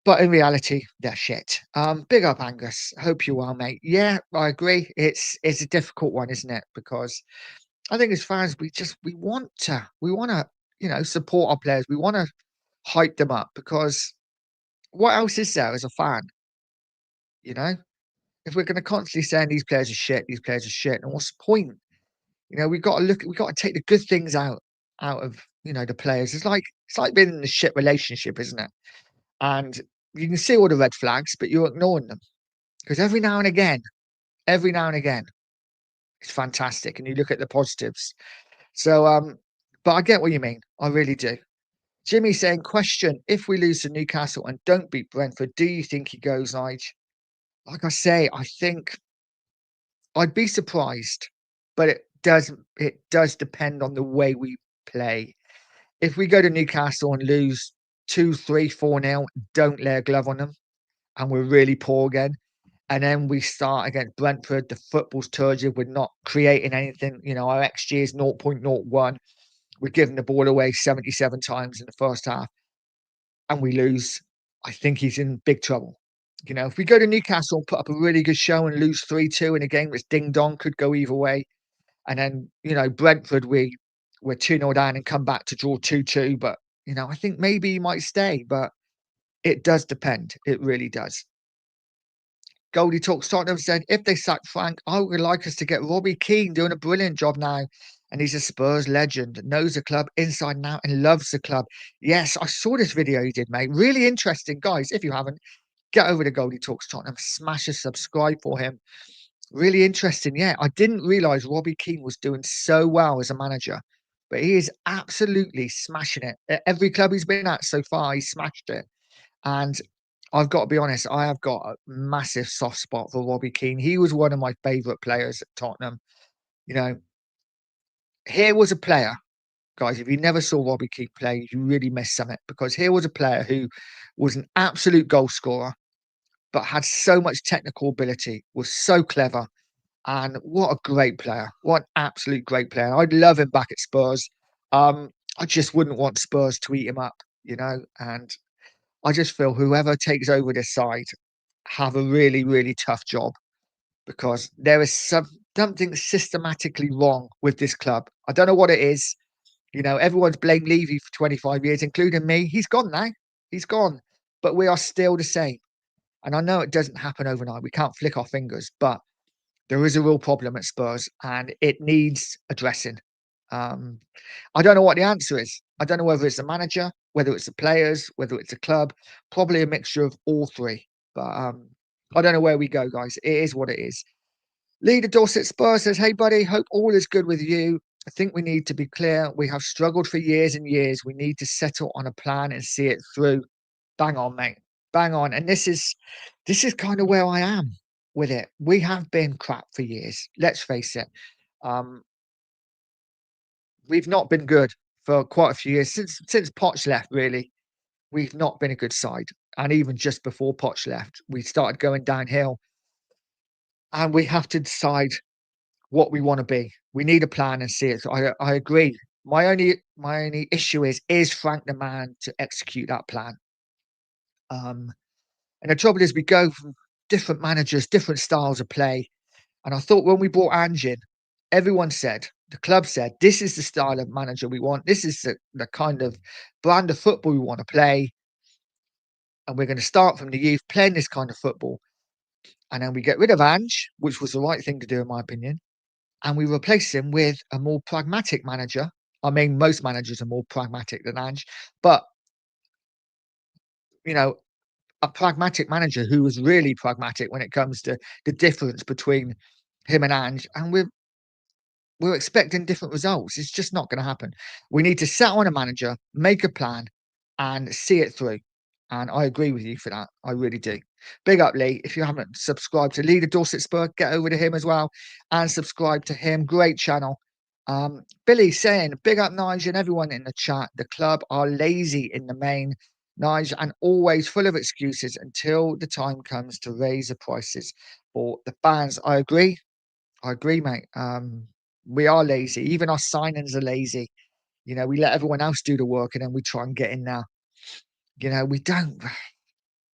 But in reality, they're shit. Big up, Angus. Hope you're well, mate. Yeah, I agree. It's a difficult one, isn't it? Because I think as fans, we want to support our players. We want to hype them up because what else is there as a fan? You know, if we're going to constantly saying these players are shit, and what's the point? We've got to we've got to take the good things out of the players. It's like being in a shit relationship, isn't it? And you can see all the red flags, but you're ignoring them because every now and again, it's fantastic, and you look at the positives. So, but I get what you mean. I really do. Jimmy saying, question: if we lose to Newcastle and don't beat Brentford, do you think he goes, Nige? Like I say, I think I'd be surprised, but it does depend on the way we play. If we go to Newcastle and lose 2, 3, 4-0, don't lay a glove on them, and we're really poor again. And then we start against Brentford. The football's turgid. We're not creating anything. Our XG is 0.01. We're giving the ball away 77 times in the first half, and we lose. I think he's in big trouble. If we go to Newcastle and put up a really good show and lose 3-2 in a game that's ding dong, could go either way. And then, Brentford, we're 2-0 down and come back to draw 2-2. But, I think maybe he might stay, but it does depend. It really does. Goldie Talks Tottenham said, if they sack Frank, I would like us to get Robbie Keane doing a brilliant job now. And he's a Spurs legend, knows the club inside and out and loves the club. Yes, I saw this video he did, mate. Really interesting. Guys, if you haven't, get over to Goldie Talks Tottenham, smash a subscribe for him. Really interesting. Yeah, I didn't realise Robbie Keane was doing so well as a manager, but he is absolutely smashing it. At every club he's been at so far, he's smashed it. And I've got to be honest, I have got a massive soft spot for Robbie Keane. He was one of my favourite players at Tottenham. You know, here was a player, guys, if you never saw Robbie Keane play, you really missed something because here was a player who was an absolute goal scorer, but had so much technical ability, was so clever. And what a great player. What an absolute great player. I'd love him back at Spurs. I just wouldn't want Spurs to eat him up, and I just feel whoever takes over this side have a really, really tough job because there is something systematically wrong with this club. I don't know what it is. Everyone's blamed Levy for 25 years, including me. He's gone now. He's gone. But we are still the same. And I know it doesn't happen overnight. We can't flick our fingers, but there is a real problem at Spurs and it needs addressing. Um, I don't know what the answer is. I don't know whether it's the manager, whether it's the players, whether it's the club, probably a mixture of all three. But I don't know where we go, guys. It is what it is. Leader Dorset Spurs says, hey, buddy, hope all is good with you. I think we need to be clear. We have struggled for years and years. We need to settle on a plan and see it through. Bang on, mate. Bang on. And this is kind of where I am with it. We have been crap for years. Let's face it. Um, we've not been good for quite a few years since Poch left. Really, we've not been a good side. And even just before Poch left, we started going downhill. And we have to decide what we want to be. We need a plan and see it. So I agree. My only issue is Frank the man to execute that plan? Um, and the trouble is we go from different managers, different styles of play. And I thought when we brought Ange in, everyone said, the club said, this is the style of manager we want. This is the kind of brand of football we want to play. And we're going to start from the youth playing this kind of football. And then we get rid of Ange, which was the right thing to do, in my opinion. And we replace him with a more pragmatic manager. I mean, most managers are more pragmatic than Ange, but you know, a pragmatic manager who was really pragmatic when it comes to the difference between him and Ange, and we're expecting different results. It's just not going to happen. We need to set on a manager, make a plan, and see it through. And I agree with you for that. I really do. Big up, Lee. If you haven't subscribed to Lee the Dorset Spur, get over to him as well and subscribe to him. Great channel. Billy saying, big up Nigel and everyone in the chat. The club are lazy in the main, Nigel, and always full of excuses until the time comes to raise the prices for the fans. I agree. I agree, mate. We are lazy. Even our signings are lazy. We let everyone else do the work and then we try and get in there. We don't,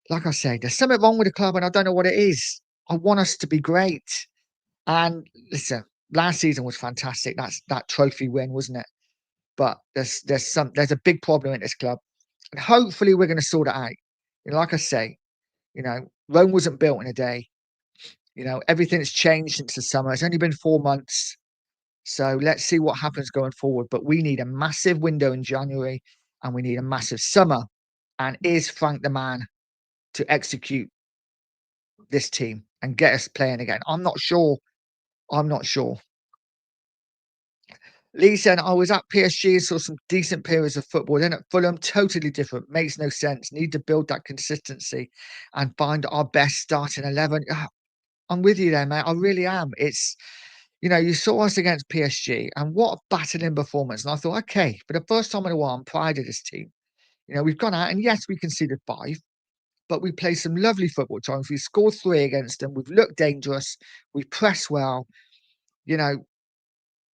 like I said, there's something wrong with the club and I don't know what it is. I want us to be great. And listen, last season was fantastic. That trophy win, wasn't it? But there's a big problem in this club. And hopefully we're going to sort it out. Like I say, Rome wasn't built in a day. Everything's changed since the summer. It's only been 4 months. So let's see what happens going forward. But we need a massive window in January and we need a massive summer. And is Frank the man to execute this team and get us playing again? I'm not sure. I'm not sure. Lee said, I was at PSG and saw some decent periods of football. Then at Fulham, totally different. Makes no sense. Need to build that consistency and find our best starting 11. I'm with you there, mate. I really am. You saw us against PSG and what a battling performance. And I thought, okay, for the first time in a while, I'm proud of this team. We've gone out and yes, we conceded 5, but we played some lovely football times. We scored 3 against them. We've looked dangerous. We press well. You know,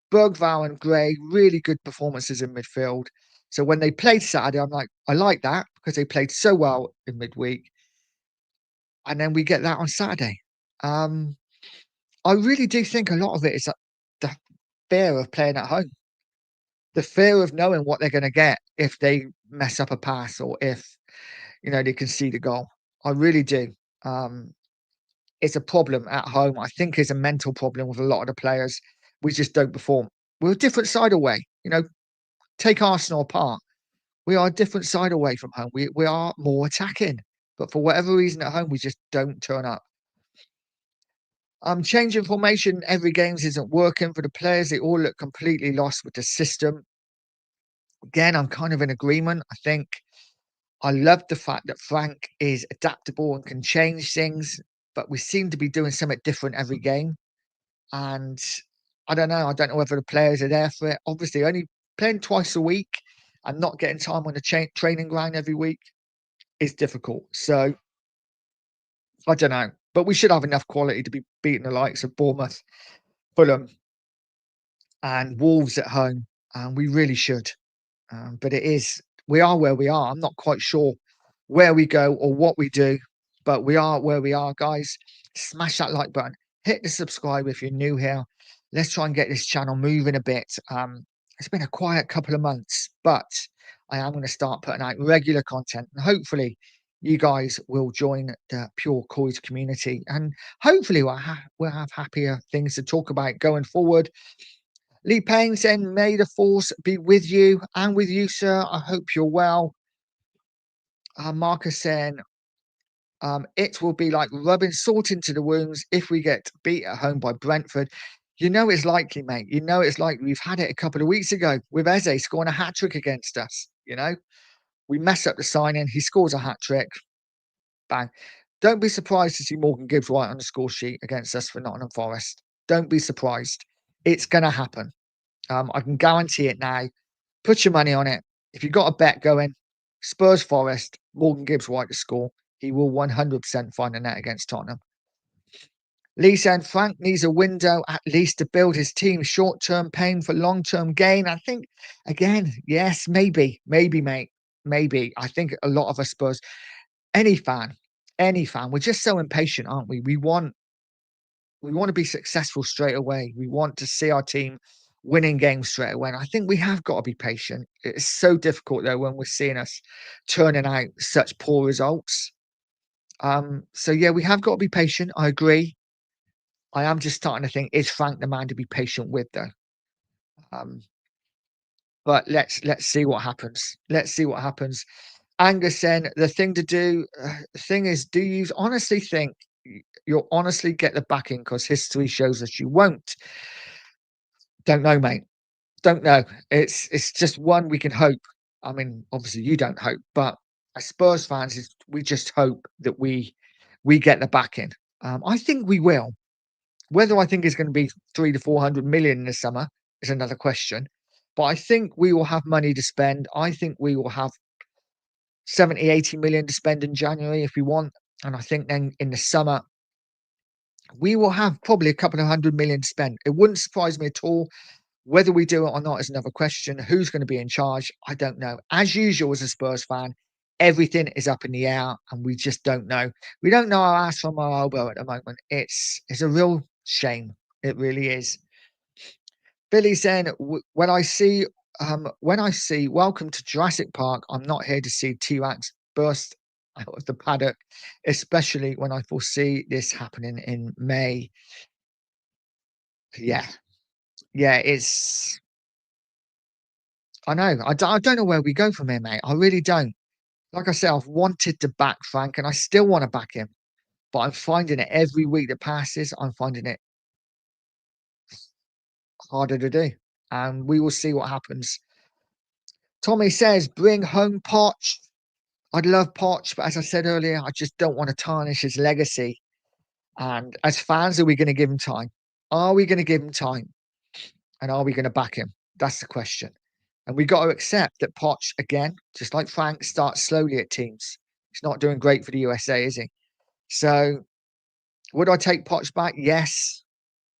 Bergvall and Gray, really good performances in midfield. So when they played Saturday, I'm like, I like that because they played so well in midweek. And then we get that on Saturday. I really do think a lot of it is the fear of playing at home, the fear of knowing what they're going to get if they mess up a pass or if, they concede a goal. I really do. Um, it's a problem at home. I think it's a mental problem with a lot of the players. We just don't perform. We're a different side away. Take Arsenal apart. We are a different side away from home. We are more attacking, but for whatever reason at home, we just don't turn up. Changing formation every games isn't working for the players. They all look completely lost with the system. Again, I'm kind of in agreement. I think I love the fact that Frank is adaptable and can change things, but we seem to be doing something different every game. And I don't know. I don't know whether the players are there for it. Obviously, only playing twice a week and not getting time on the training ground every week is difficult. So I don't know. But we should have enough quality to be beating the likes of Bournemouth, Fulham, and Wolves at home. And we really should. But we are where we are. I'm not quite sure where we go or what we do, but we are where we are, guys. Smash that like button, hit the subscribe if you're new here. Let's try and get this channel moving a bit. It's been a quiet couple of months, but I am going to start putting out regular content, and hopefully you guys will join the Pure Coys community, and hopefully we'll have happier things to talk about going forward. Lee Payne saying, may the force be with you and with you, sir. I hope you're well. Marcus saying, it will be like rubbing salt into the wounds if we get beat at home by Brentford. You know it's likely, mate. You know it's likely. We've had it a couple of weeks ago with Eze scoring a hat trick against us. We mess up the signing. He scores a hat trick. Bang. Don't be surprised to see Morgan Gibbs White on the score sheet against us for Nottingham Forest. Don't be surprised. It's going to happen. I can guarantee it now. Put your money on it. If you've got a bet going, Spurs Forest, Morgan Gibbs White to score, he will 100% find a net against Tottenham. Lisa and Frank needs a window at least to build his team. Short-term pain for long-term gain. I think, again, yes, maybe, mate, maybe. I think a lot of us Spurs, any fan, we're just so impatient, aren't we? We want to be successful straight away. We want to see our team winning games straight away. And I think we have got to be patient. It's so difficult though when we're seeing us turning out such poor results. So yeah, we have got to be patient. I agree. I am just starting to think, is Frank the man to be patient with though? Um, but let's see what happens. Let's see what happens. Angus saying the thing to do, the thing is, do you honestly think you'll honestly get the backing because history shows us you won't? Don't know, mate. Don't know. It's just one we can hope. I mean, obviously you don't hope, but as Spurs fans, we just hope that we get the backing. I think we will. Whether I think it's going to be 300 to 400 million in the summer is another question. But I think we will have money to spend. I think we will have 70, 80 million to spend in January if we want. And I think then in the summer, we will have probably a couple of 100 million to spend. It wouldn't surprise me at all. Whether we do it or not is another question. Who's going to be in charge? I don't know. As usual, as a Spurs fan, everything is up in the air and we just don't know. We don't know our ass from our elbow at the moment. It's a real shame. It really is. Billy saying, when I see Welcome to Jurassic Park, I'm not here to see T-Rex burst out of the paddock, especially when I foresee this happening in May. Yeah, yeah, I know. I don't know where we go from here, mate. I really don't. Like I said, I've wanted to back Frank and I still want to back him, but I'm finding it every week that passes, I'm finding it harder to do. And we will see what happens. Tommy says, bring home Poch. I'd love Poch, but as I said earlier, I just don't want to tarnish his legacy. And as fans, are we going to give him time? Are we going to give him time? And are we going to back him? That's the question. And we got to accept that Poch, again, just like Frank, starts slowly at teams. He's not doing great for the USA, is he? So would I take Poch back? Yes,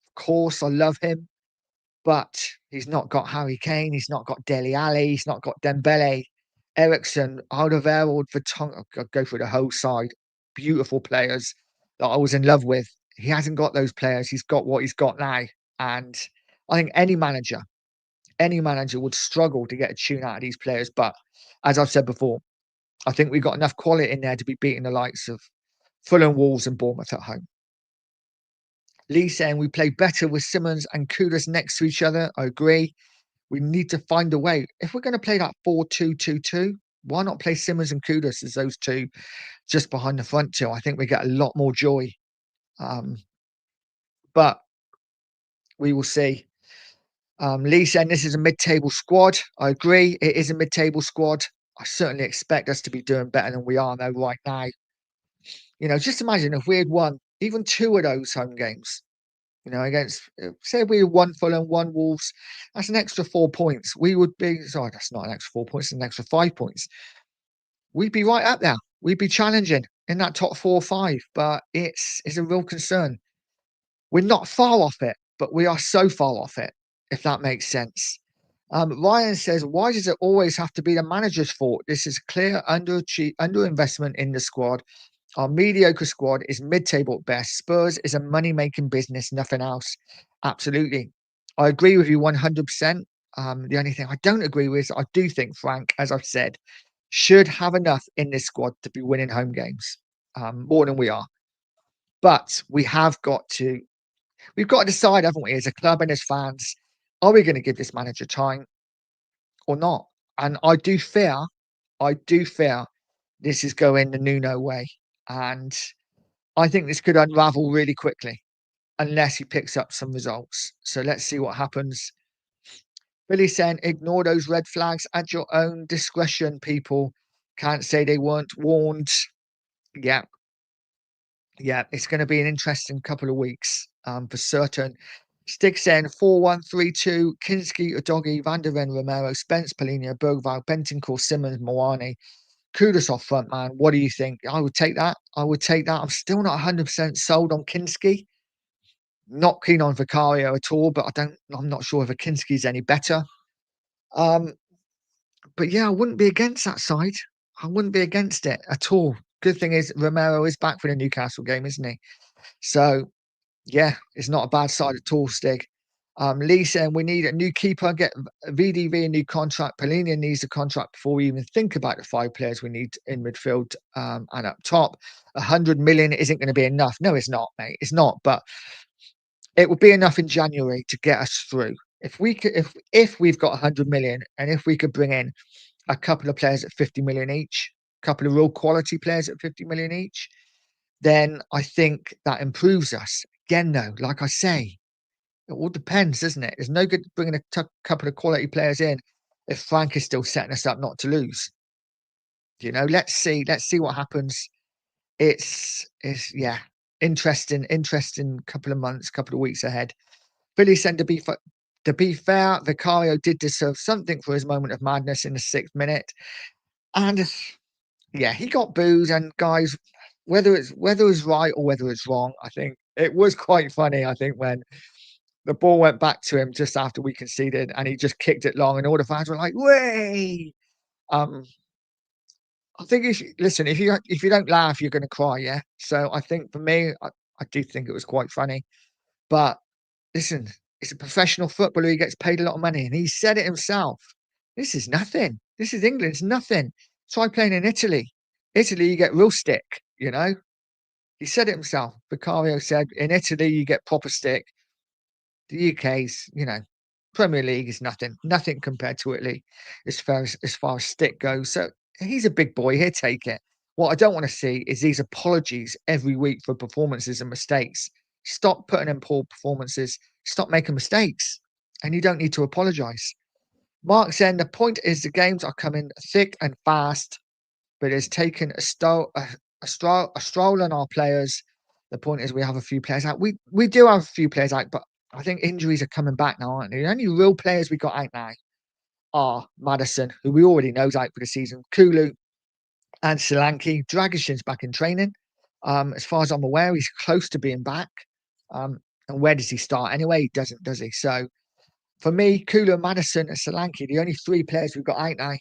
of course. I love him, but he's not got Harry Kane. He's not got Dele Alli. He's not got Dembele, Ericsson, Alderweireld, Vertonghen. Go through the whole side. Beautiful players that I was in love with. He hasn't got those players. He's got what he's got now. And I think any manager would struggle to get a tune out of these players. But as I've said before, I think we've got enough quality in there to be beating the likes of Fulham, Wolves, and Bournemouth at home. Lee saying we play better with Simmons and Kudus next to each other. I agree. We need to find a way. If we're going to play that 4-2-2-2, why not play Simmons and Kudus as those two just behind the front two? I think we get a lot more joy. But we will see. Lee saying this is a mid-table squad. I agree. It is a mid-table squad. I certainly expect us to be doing better than we are though right now. Just imagine if we had won even two of those home games. Against say we had one Fulham, one Wolves, that's an extra 4 points. We would be sorry, that's not an extra 4 points, it's an extra 5 points. We'd be right up there. We'd be challenging in that top 4 or 5. But it's a real concern. We're not far off it, but we are so far off it, if that makes sense. Ryan says, why does it always have to be the manager's fault? This is clear underinvestment in the squad. Our mediocre squad is mid-table at best. Spurs is a money-making business, nothing else. Absolutely. I agree with you 100%. The only thing I don't agree with is I do think Frank, as I've said, should have enough in this squad to be winning home games, more than we are. But we've got to decide, haven't we, as a club and as fans, are we going to give this manager time or not? And I do fear this is going the Nuno way. And I think this could unravel really quickly. unless he picks up some results. So let's see what happens. Billy saying, ignore those red flags at your own discretion, people. Can't say they weren't warned. Yeah, yeah, it's going to be an interesting couple of weeks for certain. Stick saying 4-1-3-2, Kinski, Udogi, Van der Ven, Romero, Spence, Polina, Bergval, Bentancur, Simmons, Moani. Kudos off front, man. What do you think? I would take that. I would take that. I'm still not 100% sold on Kinski. Not keen on Vicario at all, but I'm not sure if Kinski's any better. Um, but yeah, I wouldn't be against that side. I wouldn't be against it at all. Good thing is Romero is back for the Newcastle game, isn't he? So yeah, it's not a bad side at all, Stig. Lee saying we need a new keeper, get VDV a new contract. Polina needs a contract before we even think about the 5 players we need in midfield and up top. 100 million isn't going to be enough. No, it's not, mate. It's not. But it would be enough in January to get us through. If we could, if we've got 100 million, and if we could bring in a couple of players at 50 million each, a couple of real quality players at 50 million each, then I think that improves us. Again, though, like I say, it all depends, doesn't it? There's no good bringing a couple of quality players in if Frank is still setting us up not to lose. You know, let's see. Let's see what happens. It's yeah, interesting couple of months, couple of weeks ahead. Billy said to be fair, Vicario did deserve something for his moment of madness in the 6th minute. And yeah, he got booed. And guys, whether it's right or whether it's wrong, I think it was quite funny. I think when the ball went back to him just after we conceded, and he just kicked it long, and all the fans were like, "Way!" Um, I think listen, if you don't laugh, you're going to cry. Yeah. So I think for me, I do think it was quite funny. But listen, it's a professional footballer. He gets paid a lot of money, and he said it himself. This is nothing. This is England. It's nothing. Try playing in Italy. Italy, you get real stick. You know, he said it himself. Vicario said, in Italy, you get proper stick. The UK's, Premier League is nothing compared to Italy as far as stick goes. So he's a big boy. He'll take it. What I don't want to see is these apologies every week for performances and mistakes. Stop putting in poor performances. Stop making mistakes. And you don't need to apologise. Mark saying the point is the games are coming thick and fast, but it's taken a stroll on our players. The point is we have a few players out. We do have a few players out, but I think injuries are coming back now, aren't they? The only real players we got out now are Maddison, who we already know is out for the season, Kulu and Solanke. Dragishin's back in training. As far as I'm aware, he's close to being back. Um, and where does he start anyway? He doesn't, does he? So for me, Kulu, Maddison, and Solanke, the only 3 players we've got out now.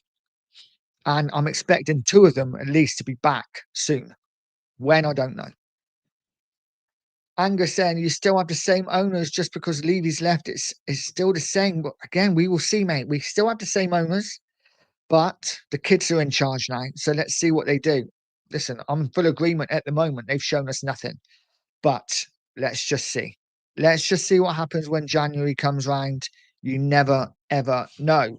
And I'm expecting 2 of them at least to be back soon. When, I don't know. Angus saying you still have the same owners just because Levy's left. It's still the same. But again, we will see, mate. We still have the same owners, but the kids are in charge now. So let's see what they do. Listen, I'm in full agreement at the moment. They've shown us nothing. But let's just see. Let's just see what happens when January comes round. You never, ever know.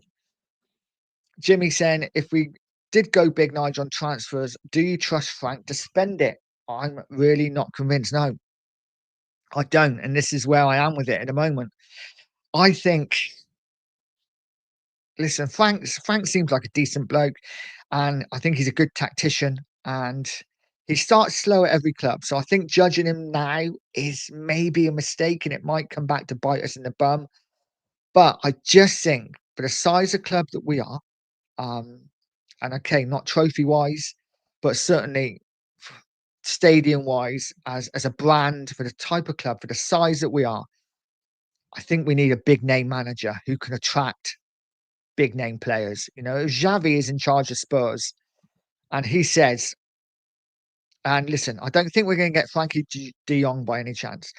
Jimmy saying, if we did go big, Nigel, on transfers, do you trust Frank to spend it? I'm really not convinced. No, I don't. And this is where I am with it at the moment. I think, listen, Frank seems like a decent bloke, and I think he's a good tactician. And he starts slow at every club. So I think judging him now is maybe a mistake, and it might come back to bite us in the bum. But I just think for the size of club that we are, um, and okay, not trophy wise, but certainly stadium wise, as a brand, for the type of club, for the size that we are, I think we need a big name manager who can attract big name players. Xavi is in charge of Spurs, and he says, and listen, I don't think we're going to get Frankie de Jong by any chance.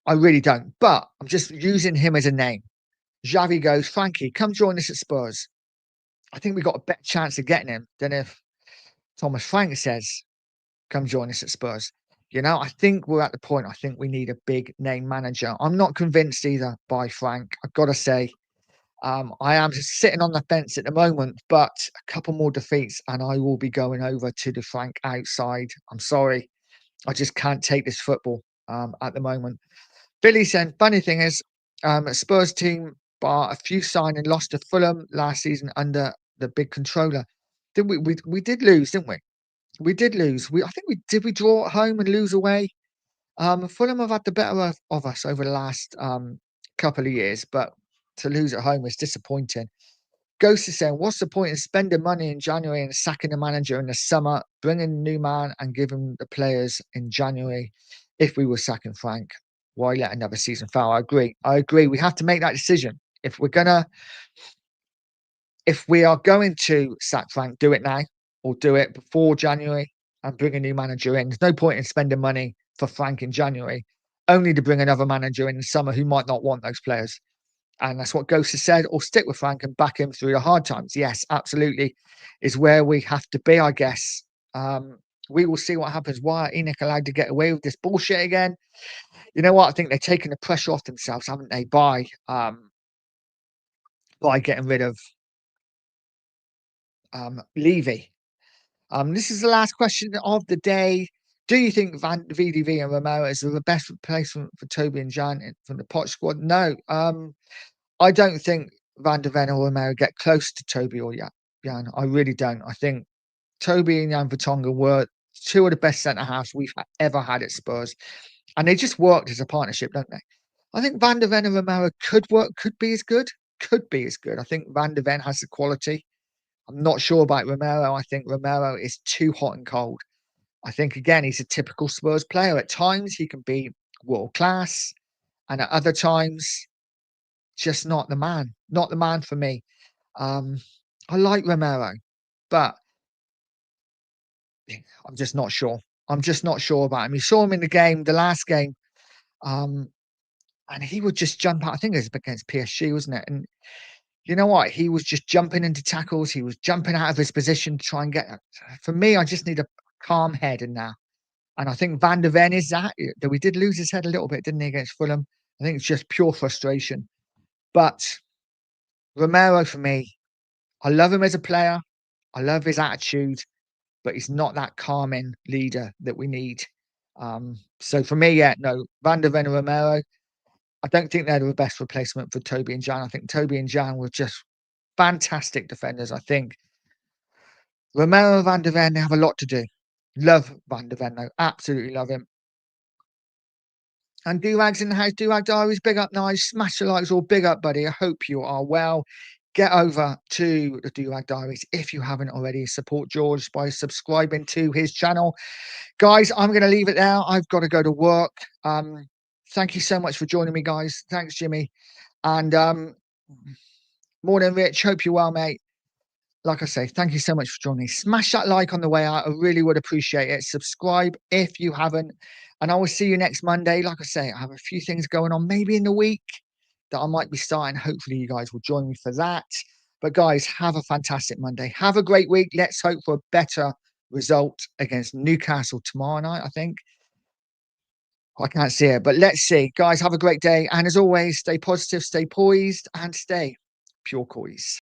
I really don't, but I'm just using him as a name. Xavi goes, Frankie, come join us at Spurs. I think we got a better chance of getting him than if Thomas Frank says, come join us at Spurs. I think we're at the point. I think we need a big name manager. I'm not convinced either by Frank. I've got to say, I am just sitting on the fence at the moment, but a couple more defeats and I will be going over to the Frank outside. I'm sorry. I just can't take this football. at the moment. Billy saying, funny thing is, Spurs team bar a few signing lost to Fulham last season under the big controller. Did we did lose, didn't we? We did lose. I think we draw at home and lose away. Fulham have had the better of us over the last couple of years, but to lose at home is disappointing. Ghost is saying, what's the point in spending money in January and sacking the manager in the summer, bringing a new man and giving the players in January if we were sacking Frank? Why let another season fail? I agree. I agree. We have to make that decision. If we are going to sack Frank, do it now or do it before January and bring a new manager in. There's no point in spending money for Frank in January, only to bring another manager in the summer who might not want those players. And that's what Ghost has said, or stick with Frank and back him through the hard times. Yes, absolutely, is where we have to be, I guess. We will see what happens. Why are Enoch allowed to get away with this bullshit again? You know what? I think they're taking the pressure off themselves, haven't they, by getting rid of Levy. This is the last question of the day. Do you think VDV and Romero is the best replacement for Toby and Jan from the Pot squad? No. I don't think Van der Ven or Romero get close to Toby or Jan. I really don't. I think Toby and Jan Vertonghen were two of the best centre halves we've ever had at Spurs, and they just worked as a partnership, don't they? I think Van der Ven and Romero could work, could be as good, could be as good. I think Van der Ven has the quality. I'm not sure about Romero. I think Romero is too hot and cold. I think again he's a typical Spurs player. At times he can be world class, and at other times just not the man. Not the man for me. Um, I like Romero, but I'm just not sure. I'm just not sure about him. You saw him in the game, the last game, um, and he would just jump out. I think it was against PSG, wasn't it? And you know what? He was just jumping into tackles. He was jumping out of his position to try and get. For me, I just need a calm head in now. And I think Van der Ven is that. Though we did lose his head a little bit, didn't he, against Fulham? I think it's just pure frustration. But Romero, for me, I love him as a player. I love his attitude, but he's not that calming leader that we need. So for me, yeah, no, Van der Ven and Romero, I don't think they're the best replacement for Toby and Jan. I think Toby and Jan were just fantastic defenders. I think Romero and Van der Ven, they have a lot to do. Love Van der Ven, though. Absolutely love him. And Durag's in the house. Durag Diaries, big up, nice. Smash the likes, all big up, buddy. I hope you are well. Get over to the Durag Diaries if you haven't already. Support George by subscribing to his channel. Guys, I'm going to leave it there. I've got to go to work. Thank you so much for joining me, guys. Thanks, Jimmy. And morning, Rich. Hope you're well, mate. Like I say, thank you so much for joining me. Smash that like on the way out. I really would appreciate it. Subscribe if you haven't. And I will see you next Monday. Like I say, I have a few things going on maybe in the week that I might be starting. Hopefully, you guys will join me for that. But guys, have a fantastic Monday. Have a great week. Let's hope for a better result against Newcastle tomorrow night, I think. I can't see it, but let's see. Guys, have a great day. And as always, stay positive, stay poised, and stay pure Coys.